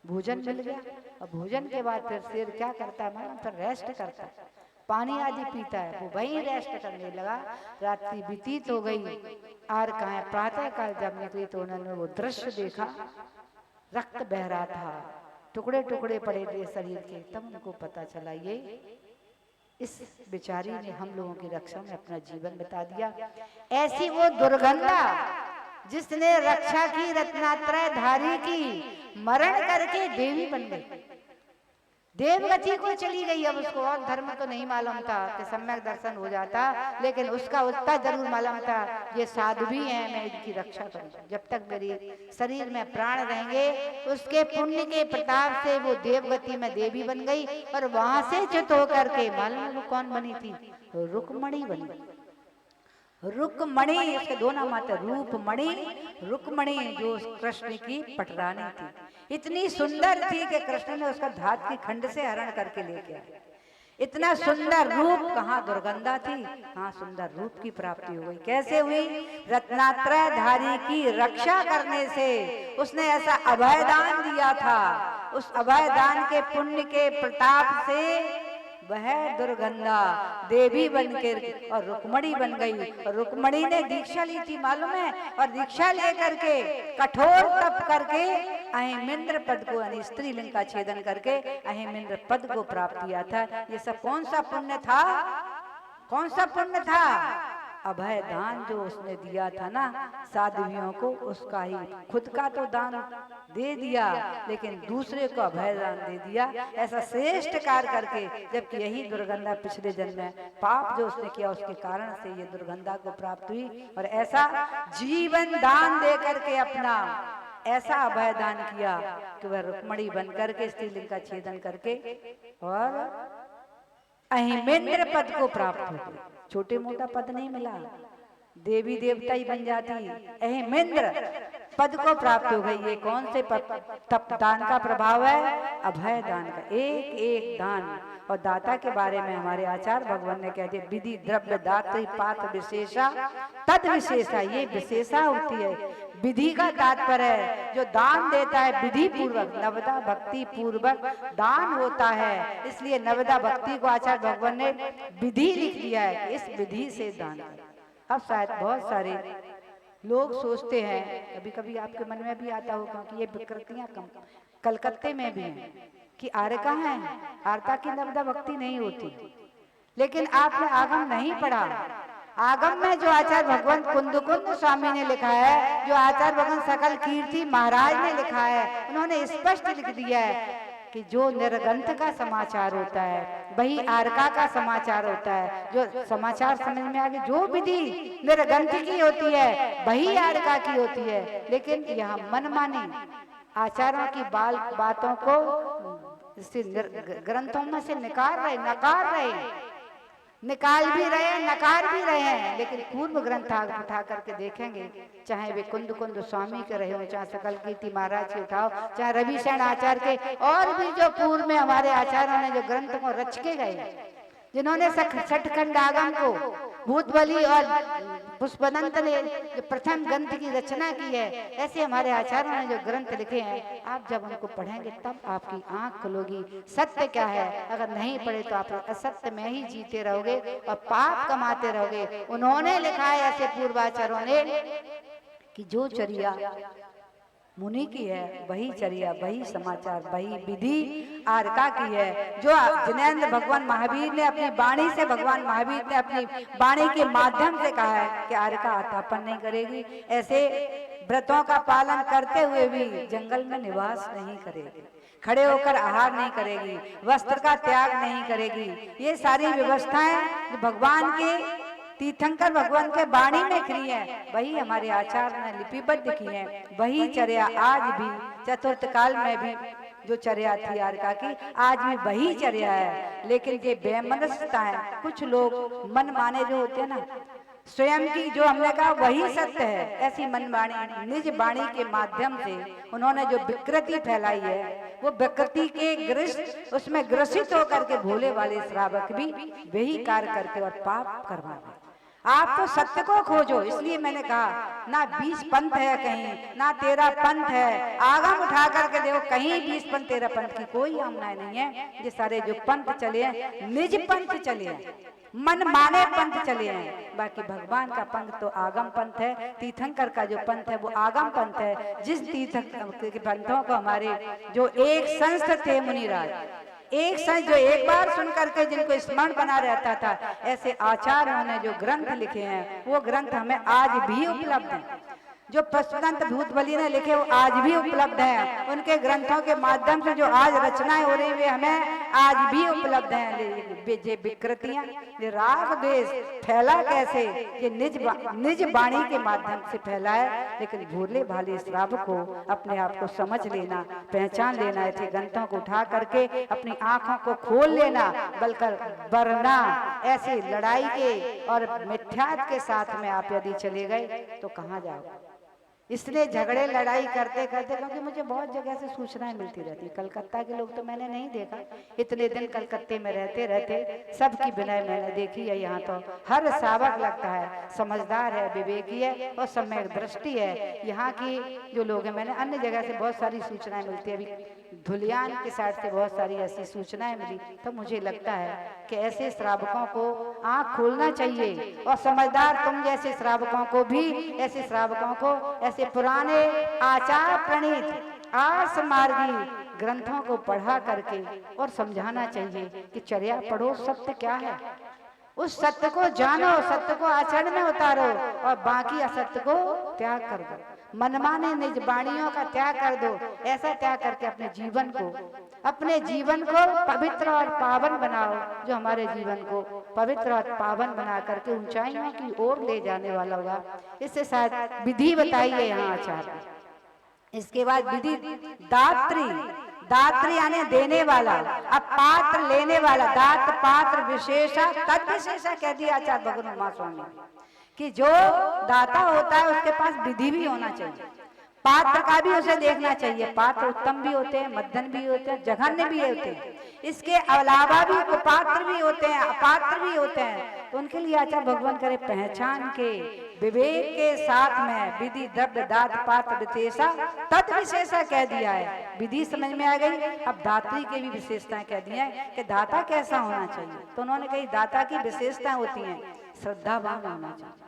भोजन मिल गया। और भोजन के बाद फिर शेर क्या करता है मालूम, फिर रेस्ट करता है, पानी आदि पीता है, वो वहीं रेस्ट करने लगा। रात्रि बीतीत हो गई, आरकाएं प्रातः काल जब निकली तो उन्होंने वो दृश्य देखा, रक्त बह रहा था, टुकड़े टुकड़े पड़े थे शरीर के। तब उनको पता चला ये इस बेचारी ने हम लोगों की रक्षा में अपना जीवन बिता दिया। ऐसी वो दुर्गंधा जिसने रक्षा की, रत्नात्रय धारी की, मरण करके देवी बन गई, देवगति को चली गई। अब उसको और धर्म तो नहीं मालूम था कि सम्यक दर्शन हो जाता, लेकिन उसका उतना जरूर मालूम था ये साधु भी हैं, मैं इनकी रक्षा करूं। जब तक मेरी शरीर में प्राण रहेंगे उसके पुण्य के प्रताप से वो देवगति में देवी बन गई। और वहां से च्युत होकर के मालूम वो कौन बनी थी, रुक्मणी बनी। रुक्मणी, उसके दो नाम आते, रूपमणि, रुक्मणी, जो कृष्ण की पटरानी थी। इतनी सुंदर थी कि कृष्ण ने उसका धात की खंड से हरण करके लेके आया। इतना सुंदर रूप, कहाँ दुर्गंधा थी, कहाँ सुंदर रूप की प्राप्ति हो गई। कैसे हुई, रत्नात्रय धारी की रक्षा करने से। उसने ऐसा अभयदान दिया था, उस अभयदान के पुण्य के प्रताप से वह दुर्गंधा देवी बनकर और रुक्मणी बन गई। और रुक्मणी ने दीक्षा ली थी मालूम है, और दीक्षा लेकर के कठोर तप करके अहिमिंद्र पद को, यानी स्त्रीलिंग का छेदन करके अहिमिंद्र पद को प्राप्त किया था। ये सब कौन सा पुण्य था, कौन सा पुण्य था, अभय दान जो उसने दिया था ना साध्वियों को, उसका ही खुद का तो दान दे दिया लेकिन दूसरे को अभय दान दे दिया। ऐसा श्रेष्ठ कार्य करके, जबकि यही दुर्गंधा पिछले जन्म में पाप जो उसने किया उसके कारण से ये दुर्गंधा को प्राप्त हुई। और ऐसा जीवन दान दे करके अपना ऐसा अभय दान किया कि वह रुक्मणी बन करके स्त्रीलिंग का छेदन करके और अहिमेंद्र पद को प्राप्त हो गई। छोटे मोटा पद नहीं मिला, देवी देवता ही बन जाती, अहिमेंद्र पद को प्राप्त हो गई। ये कौन से तप दान का प्रभाव है, अभय दान का। एक एक दान और दाता के बारे में हमारे आचार्य भगवान ने कह दिया, विधि द्रव्य दात्री पात्र विशेषा तद विशेषा। ये विशेषा होती है, विधि का तात्पर्य है जो दान देता है विधि पूर्वक, नवदा भक्ति पूर्वक दान होता है। इसलिए नवदा भक्ति को आचार्य भगवान ने विधि लिख दिया है, इस विधि से दान करें। अब शायद बहुत सारे लोग सोचते हैं, कभी कभी आपके मन में भी आता हो, क्योंकि ये विकृतियां कलकत्ते में भी हैं कि आर्का है, आर्ता की नवदा भक्ति नहीं होती। लेकिन आपने आगम नहीं पढ़ा। आगम में जो आचार्य भगवान कुंद स्वामी ने लिखा है, जो आचार्य भगवान सकल कीर्ति महाराज ने लिखा है, उन्होंने स्पष्ट लिख दिया है कि जो निर्गंथ का समाचार होता है वही आर्का का समाचार होता है। जो समाचार समझ में आगे, जो विधि निर्गंथ की होती है वही आर्का की होती है। लेकिन यहाँ मनमानी आचार्यों की बातों को ग्रंथों में से नकार भी रहे, नकार भी रहे हैं। लेकिन पूर्व ग्रंथ उठा करके देखेंगे, चाहे वे कुंद स्वामी के रहे हो, चाहे सकल कीर्ति महाराज के उठाओ, चाहे रविशरण आचार्य के, और भी जो पूर्व में हमारे आचार्यों ने जो ग्रंथ को रच के गए, जिन्होंने सठखंड आगम को भूतबली और पुष्पदंत ने जो प्रथम ग्रंथ की रचना की है, ऐसे हमारे आचार्यों ने जो ग्रंथ लिखे हैं, आप जब उनको पढ़ेंगे तब आपकी आंख खुलेगी। सत्य क्या है, अगर नहीं पढ़े तो आप असत्य में ही जीते रहोगे और पाप कमाते रहोगे। उन्होंने लिखा है ऐसे पूर्वाचार्यों ने कि जो चर्या मुनि की है वही चर्या, वही समाचार, वही विधि आरका की है। जो जिनेंद्र भगवान महावीर ने अपनी वाणी से, भगवान महावीर ने अपनी वाणी के माध्यम से कहा है कि आरका आतापन नहीं करेगी, ऐसे व्रतों का पालन करते हुए भी जंगल में निवास नहीं करेगी, खड़े होकर आहार नहीं करेगी, वस्त्र का त्याग नहीं करेगी। ये सारी व्यवस्थाएं जो भगवान के तीर्थंकर भगवान के वाणी में की है, वही हमारे आचार्य ने लिपिबद्ध की है। वही चर्या आज भी चतुर्थ काल में भी जो चर्या थी आरका की, आज भी वही चर्या है। लेकिन ये बेमनसता है, कुछ लोग मन माने जो होते हैं ना, स्वयं की जो हमने कहा वही सत्य है, ऐसी मनवाणी निज वाणी के माध्यम से उन्होंने जो विकृति फैलाई है, वो विकृति के ग्रस्त, उसमें ग्रसित होकर के भोले वाले श्रावक भी वही कार्य करके और पाप करवाए। आप तो सत्य को खोजो, इसलिए मैंने कहा ना 20 पंथ है कहीं, ना 13 पंथ है, आगम उठा करके देखो कहीं 20 पंथ 13 पंथ की कोई आमना नहीं है। ये सारे जो पंथ चले हैं निज पंथ चले हैं, मन माने पंथ चले हैं। बाकी भगवान का पंथ तो आगम पंथ है, तीर्थंकर का जो पंथ है वो आगम पंथ है। जिस तीर्थंकर के पंथों को हमारे जो एक संस्थ थे मुनिराज, एक संत जो एक बार सुन करके जिनको स्मरण बना रहता था, ऐसे आचार्यों ने जो ग्रंथ लिखे हैं वो ग्रंथ हमें आज भी उपलब्ध हैं। जो पुष्पदंत भूतबली ने लिखे वो आज भी उपलब्ध हैं। उनके ग्रंथों के माध्यम से जो आज रचनाएं हो रही वे हमें आज भी उपलब्ध हैं। ये विकृतियां, ये राग द्वेष फैला कैसे, ये निज वाणी के माध्यम से फैला है। लेकिन भोले भाले श्रावक को अपने आप को समझ लेना, पहचान लेना, ऐसे ग्रंथों को उठा करके अपनी आंखों को खोल लेना, बल्कि वरना ऐसे लड़ाई के और मिथ्यात्व के साथ में आप यदि चले गए तो कहाँ जाओगे। इसलिए झगड़े लड़ाई करते करते, क्योंकि मुझे बहुत जगह से सूचनाएं मिलती रहती। कलकत्ता के लोग तो मैंने नहीं देखा, इतने दिन कलकत्ते में रहते रहते सबकी विनय मैंने देखी है। यहाँ तो हर श्रावक लगता है समझदार है, विवेकी है और सम्यक दृष्टि है। यहाँ की जो लोग हैं, मैंने अन्य जगह से बहुत सारी सूचनाएं मिलती है, अभी धुलियान के साइड से बहुत सारी ऐसी सूचनाएं मिली। तो मुझे लगता है कि ऐसे श्रावकों को आंख खोलना चाहिए और समझदार तुम जैसे श्रावकों को भी, ऐसे श्रावकों को ऐसे पुराने आचार प्रणीत आर्ष मार्गी ग्रंथों को पढ़ा करके और समझाना चाहिए कि चर्या पढ़ो, सत्य क्या है, उस सत्य को जानो, सत्य को आचरण में उतारो और बाकी असत्य को त्याग कर दो। मनमाने निज वाणियों का त्याग कर दो। ऐसा त्याग करके अपने जीवन को पवित्र और पावन बनाओ, जो हमारे जीवन को पवित्र और पावन बना करके ऊंचाइयों की ओर ले जाने वाला होगा। इससे शायद विधि बताइए यहाँ आचार्य। इसके बाद विधि दात्री, दात्री यानी देने वाला, अब पात्र लेने वाला, दात पात्र विशेषा तद विशेषा कह दिया आचार्य भगवान उमा स्वामी कि जो दाता होता है उसके पास विधि भी होना चाहिए, पात्र का भी उसे देखना चाहिए। पात्र उत्तम भी होते हैं, मध्यम भी होते हैं, जघन्य भी होते हैं, इसके अलावा भी कुपात्र भी होते हैं, अपात्र भी होते हैं। तो उनके लिए आचार्य भगवान करे पहचान के विवेक के साथ में विधि द्रव्य दात पात्र विशेषा तद विशेषा कह दिया है। विधि समझ में आ गई, अब दात्री की भी विशेषताएं कह दी है कि दाता कैसा होना चाहिए। तो उन्होंने कही दाता की विशेषताएं होती हैं, श्रद्धावान होना चाहिए,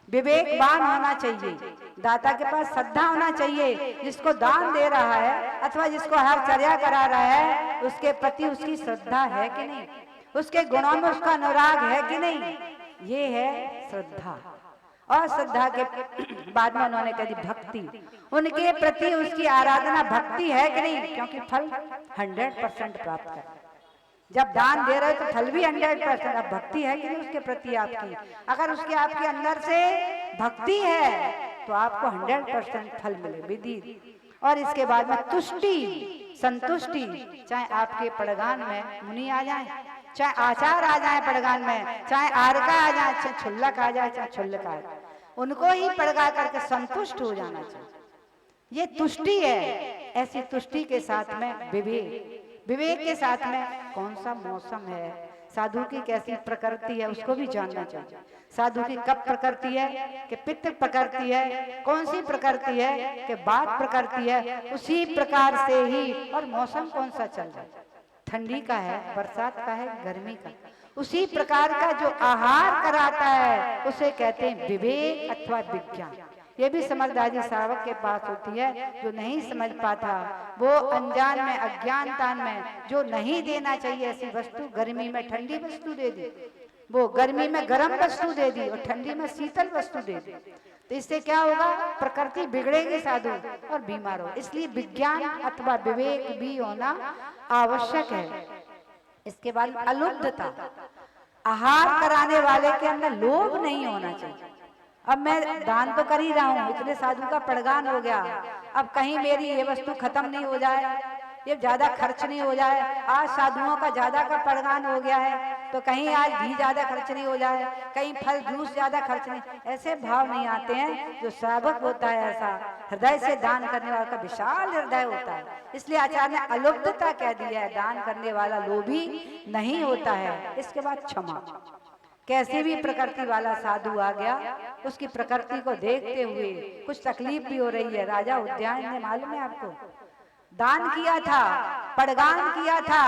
विवेकवान होना चाहिए, दाता के पास श्रद्धा होना चाहिए। जिसको दान दे रहा है अथवा जिसको हर चर्या करा रहा है उसके प्रति उसकी श्रद्धा है कि नहीं, उसके गुणों में उसका अनुराग है कि नहीं, ये है श्रद्धा। और श्रद्धा के बाद में उन्होंने कह दी भक्ति, उनके प्रति उसकी आराधना भक्ति है कि नहीं, क्योंकि फल 100% प्राप्त कर। जब दान दे रहे तो फल भी 100%। अब भक्ति है कि नहीं उसके प्रति आपकी, अगर उसके आपके अंदर से भक्ति है तो आपको 100% फल मिले विधि। और इसके बाद में तुष्टि, संतुष्टि, चाहे आपके पड़गान में मुनि आ जाए, चाहे आचार आ जाए पड़गान में, चाहे आरका आ जाए, चाहे छुल्लक आ जाए, चाहे छुल्लक आ जाए, उनको ही पड़गा करके संतुष्ट हो जाना चाहिए। ये तुष्टि है। ऐसी तुष्टि के साथ में विवेक, विवेक के साथ में कौन सा मौसम है, साधु की कैसी प्रकृति है उसको भी जानना चाहिए। साधु की कब प्रकृति है कि पित्त प्रकृति है, कौन सी प्रकृति है कि वात प्रकृति है, उसी प्रकार से ही। और मौसम कौन सा चल रहा है, ठंडी का है, बरसात का है, गर्मी का, उसी प्रकार का जो आहार कराता है उसे कहते हैं विवेक अथवा विज्ञान। ये भी समझदारी श्रावक के पास होती है। जो नहीं समझ पाता वो अनजान में, अज्ञानता में जो नहीं देना चाहिए ऐसी वस्तु, गर्मी में ठंडी वस्तु दे दी, वो गर्मी में गर्म वस्तु दे दी और ठंडी में शीतल वस्तु दे दी, तो इससे क्या होगा, प्रकृति बिगड़ेगी साधु और बीमार हो। इसलिए विज्ञान अथवा विवेक भी होना आवश्यक है। इसके बाद अलुब्धता, आहार कराने वाले के अंदर लोभ नहीं होना चाहिए। अब मैं दान तो कर ही रहा हूँ, इतने साधु का पड़गान हो गया, अब कहीं मेरी ये वस्तु खत्म नहीं हो जाए, ये ज्यादा खर्च नहीं हो जाए, आज साधुओं का ज्यादा का पड़गान हो गया है तो कहीं आज घी ज्यादा खर्च नहीं हो जाए, कहीं फल जूस ज्यादा खर्च नहीं, ऐसे भाव नहीं आते हैं। जो श्रावक होता है ऐसा हृदय से दान करने वाला का विशाल हृदय होता है। इसलिए आचार्य ने अलुब्धता कह दिया है, दान करने वाला लोभी नहीं होता है। इसके बाद क्षमा, कैसी भी प्रकृति वाला साधु आ गया, उसकी प्रकृति को देखते हुए कुछ तकलीफ भी हो रही है। राजा उद्यान ने, मालूम है आपको, दान किया था, पड़गान किया था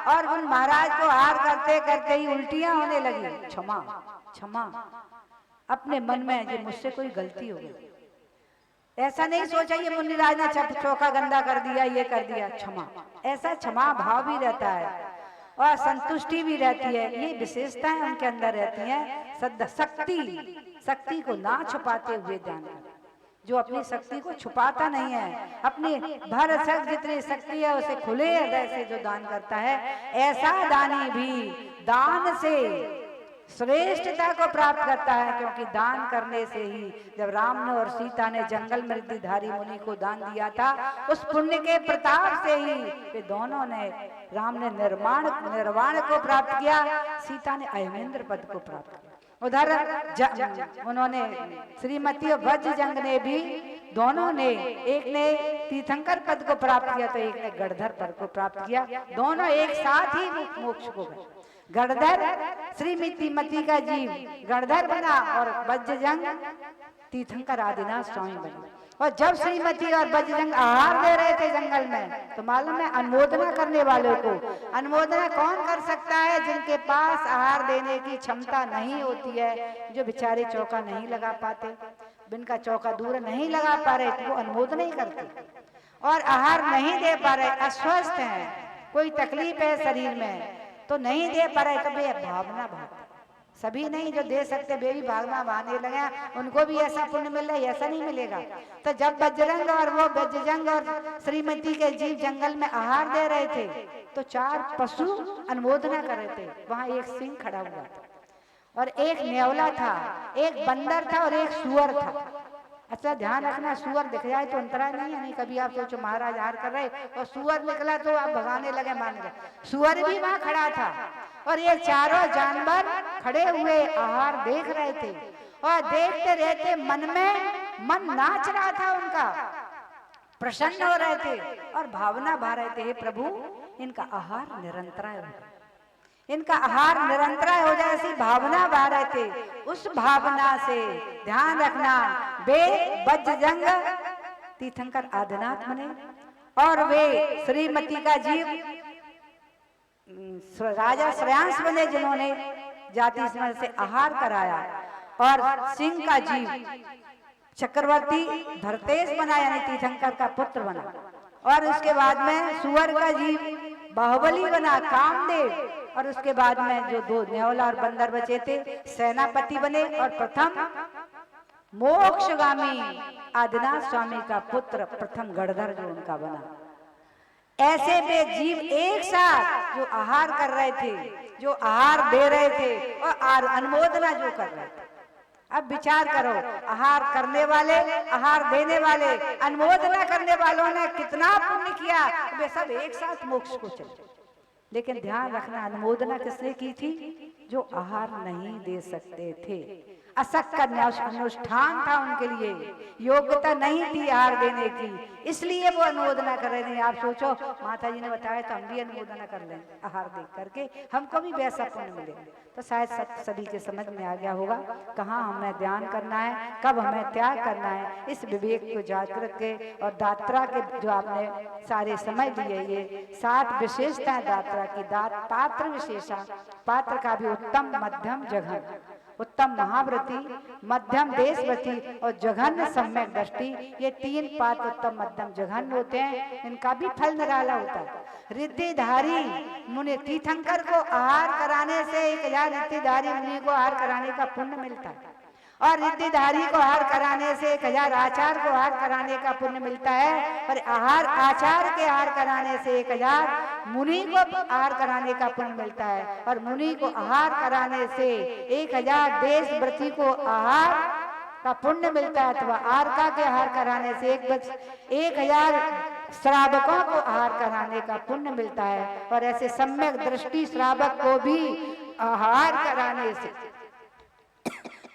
और उन महाराज को हार करते करते ही उल्टियां होने लगी। क्षमा क्षमा, अपने मन में जो मुझसे कोई गलती हो गई, ऐसा नहीं सोचा ये मुनिराज ने चौका गंदा कर दिया, ये कर दिया, क्षमा। ऐसा क्षमा भाव भी रहता है और संतुष्टि भी रहती है। ये विशेषताएं उनके अंदर रहती हैं। सद शक्ति को ना छुपाते हुए दान करना, जो अपनी शक्ति को छुपाता नहीं है, अपनी भर सक जितनी शक्ति है उसे खुले हृदय से जो दान करता है, ऐसा दानी भी दान से श्रेष्ठता को प्राप्त करता है। क्योंकि दान करने से ही, जब राम ने और सीता ने जंगल में ऋद्धिधारी मुनि को दान दिया था, उस पुण्य के प्रताप से ही वे दोनों ने, राम ने निर्वाण को प्राप्त किया, सीता ने अयमेंद्र पद को प्राप्त किया। उधर उन्होंने श्रीमती और वज्रजंग ने भी, दोनों ने, एक ने तीर्थंकर पद को प्राप्त किया तो एक ने गणधर पद को प्राप्त किया। दोनों एक साथ ही मोक्ष को गए। गणधर श्रीमती का जीव गणधर बना और वज्रजंग तीर्थंकर आदिनाथ स्वामी बना। और जब श्रीमती और वज्रजंग आहार दे रहे थे जंगल में, तो मालूम है अनुमोदना करने वालों को, अनुमोदना कौन कर सकता है, जिनके पास आहार देने की क्षमता नहीं होती है, जो बेचारे चौका नहीं लगा पाते, जिनका चौका दूर नहीं लगा पा रहे, तो वो अनुमोदना ही करते और आहार नहीं दे पा रहे, अस्वस्थ हैं, कोई तकलीफ है शरीर में तो नहीं दे पा रहे, तो वे भावना भावते। सभी नहीं जो दे सकते वे भी भागना बहाने लगे, उनको भी ऐसा पुण्य मिल रहा है, ऐसा नहीं मिलेगा। तो जब बजरंग और वो वज्रजंग और श्रीमती के जीव जंगल में आहार दे रहे थे, तो 4 पशु अनुमोदना कर रहे थे। वहां एक सिंह खड़ा हुआ था और एक न्योला था, एक बंदर था और एक सुअर था। अच्छा ध्यान रखना, सुअर दिख जाए तो अंतराय नहीं है, नहीं कभी आप सोचो महाराज आहार कर रहे और सुअर निकला तो आप भगाने लगे, मान गए। सुअर भी वहां खड़ा था और ये चारों जानवर खड़े हुए आहार देख रहे थे और देखते रहते मन में मन नाच रहा था उनका, प्रसन्न हो रहे थे और भावना भा रहे थे, हे प्रभु इनका आहार निरंतराय हो जाए, इनका आहार निरंतराय हो जाए, ऐसी भावना भा रहे थे। उस भावना से ध्यान रखना, वे वज्रजंग तीर्थंकर आदिनाथ बने और वे श्रीमती का जीव राजा श्रेयांश बने, जिन्होंने जाति स्मरण से आहार कराया, और सिंह का जीव चक्रवर्ती भरतेश बना, यानी तीर्थंकर का पुत्र बना। और उसके बाद में सुअर का जीव बाहुबली बना, कामदेव। और उसके बाद में जो 2 न्योला और बंदर बचे थे, सेनापति बने। और प्रथम मोक्षगामी आदिनाथ स्वामी का पुत्र प्रथम गणधर जो उनका बना। ऐसे वे जीव एक साथ जो आहार कर रहे थे, जो आहार दे रहे थे और अनुमोदना जो कर रहे थे। अब विचार करो, आहार करने वाले, आहार देने वाले, अनुमोदना करने वालों ने कितना पुण्य किया, वे सब एक साथ मोक्ष को चले। लेकिन ध्यान रखना, अनुमोदना किसने की थी, जो आहार नहीं दे सकते थे। असक्त अनुष्ठान था उनके लिए, योग्यता नहीं थी आहार देने की, इसलिए वो अनुमोदना कर रहे थे। आप सोचो माता जी ने बताया तो हम भी अनुमोदना कर लें आहार देख करके, हमको भी वैसा पुण्य मिलेगा। तो शायद सभी के समझ में आ गया होगा कहाँ हमें ध्यान करना है, कब हमें त्याग करना है। इस विवेक को जागृत के और दात्रा के जो आपने सारे समझ लिए, ये 7 विशेषताएं दात्रा की। पात्र विशेषा, पात्र का भी उत्तम, मध्यम, जघन। उत्तम महाव्रती, मध्यम देशव्रती और जघन्य सम्यक दृष्टि, ये 3 पात्र उत्तम मध्यम जघन्य होते हैं। इनका भी फल निराला होता है। रिद्धिधारी मुनि, तीर्थंकर को आहार कराने से 1000 रिद्धिधारी मुनि को आहार कराने का पुण्य मिलता है, और रिद्धिधारी को आहार कराने से 1000 आचार को आहार कराने का पुण्य मिलता है, और आहार आचार के आहार कराने से 1000 मुनि को आहार कराने का पुण्य मिलता है, और मुनि को आहार कराने से 1000 देश व्रती को आहार का पुण्य मिलता है, अथवा आरका के आहार कराने से 1000 श्रावकों को आहार कराने का पुण्य मिलता है। और ऐसे सम्यक दृष्टि श्रावक को भी आहार कराने से,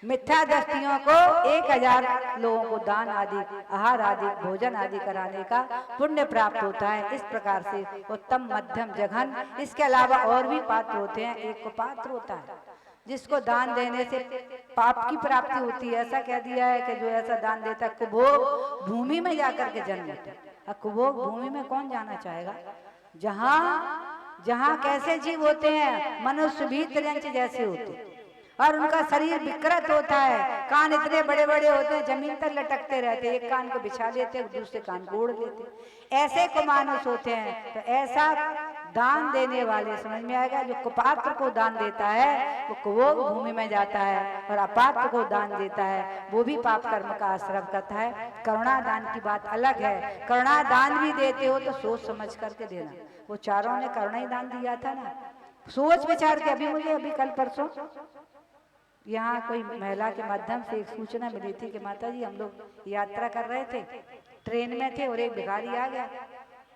मिथ्या दृष्टियों को 1000 लोगों को दान आदि, आहार आदि, भोजन आदि कराने का पुण्य प्राप्त होता है। इस प्रकार से उत्तम, मध्यम, जघन। इसके अलावा और भी पात्र होते हैं। एक को पात्र होता है जिसको दान देने से पाप की प्राप्ति होती है। ऐसा कह दिया है कि जो ऐसा दान देता है कुभोग भूमि में जाकर के जन्म लेता है। अब कुभोग भूमि में कौन जाना चाहेगा? जहाँ कैसे जीव होते हैं, मनुष्य भी त्रियंच जैसे होते हैं, और उनका शरीर विकृत होता है, कान इतने बड़े बड़े होते हैं जमीन तक लटकते रहते, एक कान को बिछा लेते दूसरे कान को ओढ़ लेते, ऐसे को मानुष होते हैं। तो ऐसा दान देने वाले, समझ में आएगा, जो कुपात्र को दान देता है वो कुभोग भूमि में जाता है, और अपात्र को दान देता है वो भी पाप कर्म का आश्रम करता है। करुणा दान की बात अलग है। करुणा दान भी देते हो तो सोच समझ करके देना। वो चारों ने करुणा ही दान दिया था ना, सोच विचार के। अभी कल परसों यहाँ कोई महिला के माध्यम से एक सूचना मिली थी कि माता जी हम लोग यात्रा कर रहे थे, ट्रेन में थे और एक भिखारी आ गया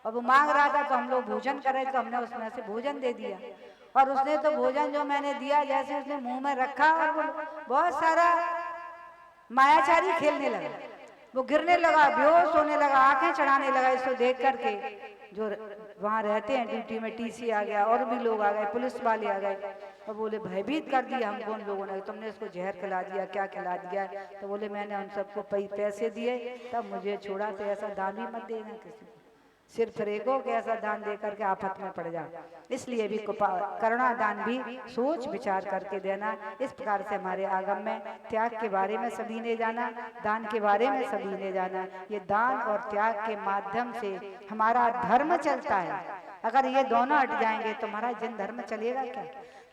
और वो मांग रहा था, तो हम लोग भोजन कर रहे थे, तो हमने उसमें से भोजन दे दिया। और उसने तो भोजन जो मैंने दिया, जैसे उसने मुंह में रखा और वो बहुत सारा मायाचारी खेलने लगा, वो गिरने लगा, बेहोश होने लगा, आंखें चढ़ाने लगा। इसको देख करके जो वहाँ रहते हैं ड्यूटी में, टीसी आ गया और भी लोग आ गए, पुलिस वाले आ गए और बोले भयभीत कर दिया हमको उन लोगों ने, तुमने इसको जहर खिला दिया, क्या खिला दिया? तो बोले मैंने उन सबको पैसे दिए तब मुझे छोड़ा। तो ऐसा दान भी मत देना किसी को, सिर्फ रेगो के ऐसा दान दे करके आफत में पड़ जा। इसलिए भी करुणा दान भी सोच विचार करके देना। इस प्रकार से हमारे आगम में त्याग के बारे में सभी ने जाना, दान के बारे में सभी ने जाना। ये दान और त्याग के माध्यम से हमारा धर्म चलता है। अगर ये दोनों हट जाएंगे तो हमारा जिन धर्म चलेगा क्या?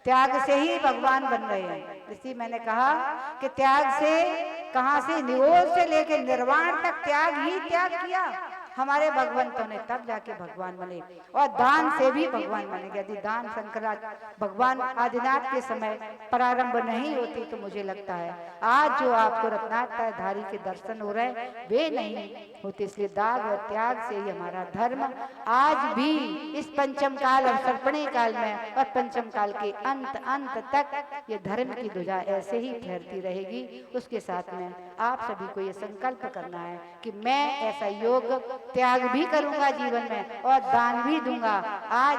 त्याग से ही भगवान बन रहे हैं। इसी मैंने कहा कि त्याग से, कहाँ से, निरोध से लेकर निर्वाण तक त्याग ही त्याग किया हमारे भगवंतों ने, तब जाके भगवान बने। और दान से भी भगवान बने। यदि दान शंकराचार्य भगवान आदिनाथ के समय प्रारंभ नहीं होती तो मुझे लगता है आज जो आपको रत्नाधारी के दर्शन हो रहे वे नहीं होते। इसलिए दान और त्याग से ही हमारा धर्म आज भी इस पंचम काल और सर्पणी काल में और पंचम काल के अंत तक ये धर्म की ध्वजा ऐसे ही फहरती रहेगी। उसके साथ में आप सभी को ये संकल्प करना है कि मैं ऐसा योग त्याग भी करूंगा जीवन में और दान भी दूंगा। आज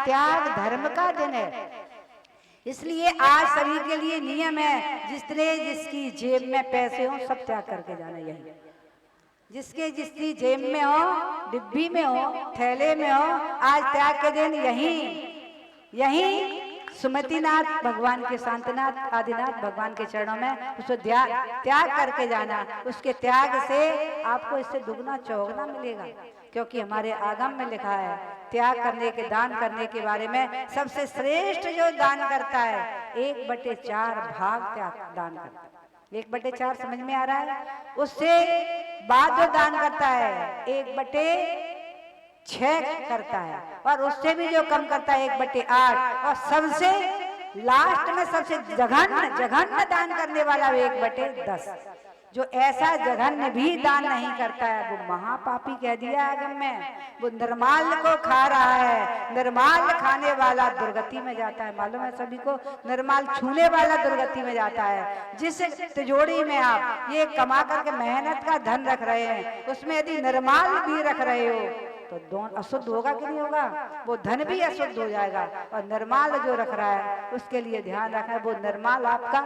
त्याग धर्म का दिन है, इसलिए आज सभी के लिए नियम है, जिसकी जेब में पैसे हो सब त्याग करके जाना। यही जिसकी जेब में हो, डिब्बी में हो, थैले में हो, आज त्याग के दिन यही सुमतिनाथ भगवान के, शांतनाथ आदिनाथ भगवान के चरणों में उसको त्याग करके जाना। उसके त्याग से आपको इससे दुगना चौगुना मिलेगा, क्योंकि हमारे आगम में लिखा है त्याग करने के, दान करने के बारे में सबसे श्रेष्ठ जो दान करता है 1/4 भाग त्याग दान करता है। 1/4 समझ में आ रहा है? उससे बाद जो दान करता है 1/6 करता है, और उससे भी जो कम करता है 1/8, और सबसे लास्ट में सबसे जघन्य दान करने वाला 1/10। जो ऐसा जघन्य भी दान नहीं करता है वो महापापी कह दिया आगम में। वो निर्माल को खा रहा है, निर्माल खाने वाला दुर्गति में जाता है। मालूम है सभी को, निर्माल छूने वाला दुर्गति में जाता है। जिस तिजोरी में आप ये कमा करके मेहनत का धन रख रहे हैं, उसमें यदि निर्माल भी रख रहे हो तो दोनों अशुद्ध होगा कि नहीं होगा? वो धन भी अशुद्ध हो जाएगा। और निर्माल जो रख रहा है उसके लिए ध्यान रखना, वो निर्माल आपका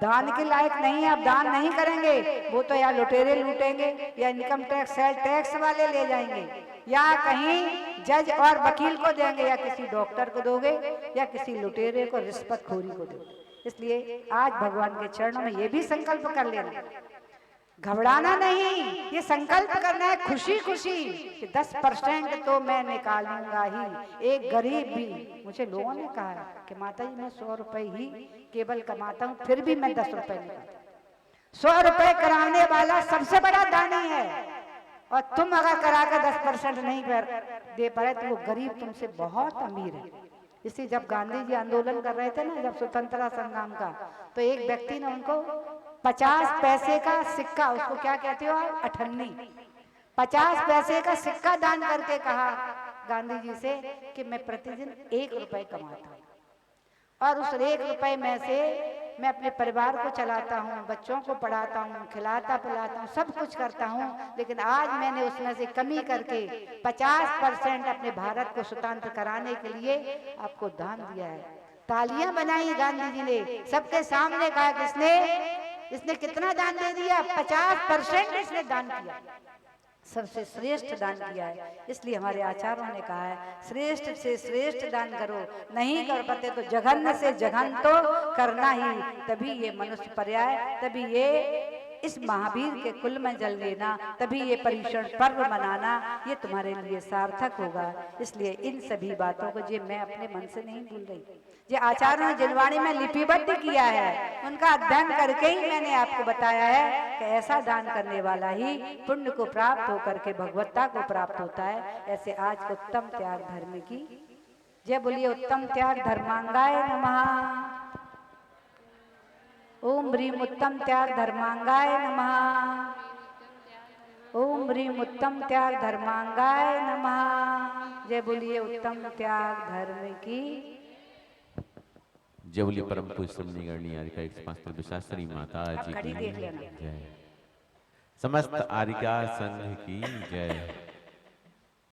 दान के लायक नहीं है। आप दान नहीं करेंगे, वो तो या लुटेरे लूटेंगे, या इनकम टैक्स सेल टैक्स वाले ले जाएंगे, या कहीं जज और वकील को देंगे, या किसी डॉक्टर को दोगे, या किसी लुटेरे को रिश्वतखोरी को दोगे। इसलिए आज भगवान के चरणों में ये भी संकल्प कर लेना, घबराना नहीं, ये संकल्प करना है खुशी खुशी कि 10% तो मैं निकालूंगा ही। एक गरीब भी, मुझे लोगों ने कहा है कि माता जी मैं 100 रुपए ही केवल कमाता हूँ, फिर भी मैं 10 रुपए निकालता। 100 रुपए कराने वाला सबसे बड़ा दानी है, और तुम अगर करा कर 10% नहीं दे पाए तो वो गरीब तुमसे बहुत अमीर है। इसलिए जब गांधी जी आंदोलन कर रहे थे ना, जब स्वतंत्रता संग्राम का, तो एक व्यक्ति ने उनको 50 पैसे का सिक्का, उसको क्या कहते हो आप, अठन्नी, 50 पैसे का सिक्का दान करके कहा गांधी जी से कि मैं प्रतिदिन 1 रुपए कमाता हूँ, और उस 1 रुपए में से मैं अपने परिवार को चलाता हूँ, बच्चों को पढ़ाता हूँ, खिलाता पिलाता हूँ, सब कुछ करता हूँ, लेकिन आज मैंने उसमें से कमी करके 50% अपने भारत को स्वतंत्र कराने के लिए आपको दान दिया है। तालियां बनाई गांधी जी ने, सबके सामने कहा किसने, इसने कितना दान दे दिया, 50% इसने दान किया, सबसे श्रेष्ठ दान किया है। इसलिए हमारे आचार्यों ने कहा है श्रेष्ठ से श्रेष्ठ दान करो, नहीं कर पाते तो जघन्य से जघन्य तो करना ही, तभी ये मनुष्य पर्याय, तभी ये इस महावीर के कुल में जल लेना, तभी ये परीक्षण पर्व मनाना ये तुम्हारे लिए सार्थक होगा। इसलिए इन सभी बातों को जो मैं अपने मन से नहीं भूल रही, जो आचार्यों ने जिनवाणी में लिपिबद्ध किया है, उनका अध्ययन करके ही मैंने आपको बताया है कि ऐसा दान करने वाला ही पुण्य को प्राप्त होकर के भगवत्ता को प्राप्त होता है। ऐसे आज उत्तम त्याग धर्म की जय बोलिए। उत्तम त्याग धर्मांगाय नमः। ओम ह्रीम उत्तम त्याग धर्मांगाय नमः। ओम ह्रीम उत्तम त्याग धर्मांगाय नमः। जय बोलिए उत्तम त्याग धर्म की जय बोलिए। परम पूज्य समनी गणनी आर्यिका 105 शास्त्री माता जी की जय। समस्त आर्यिका संघ की जय।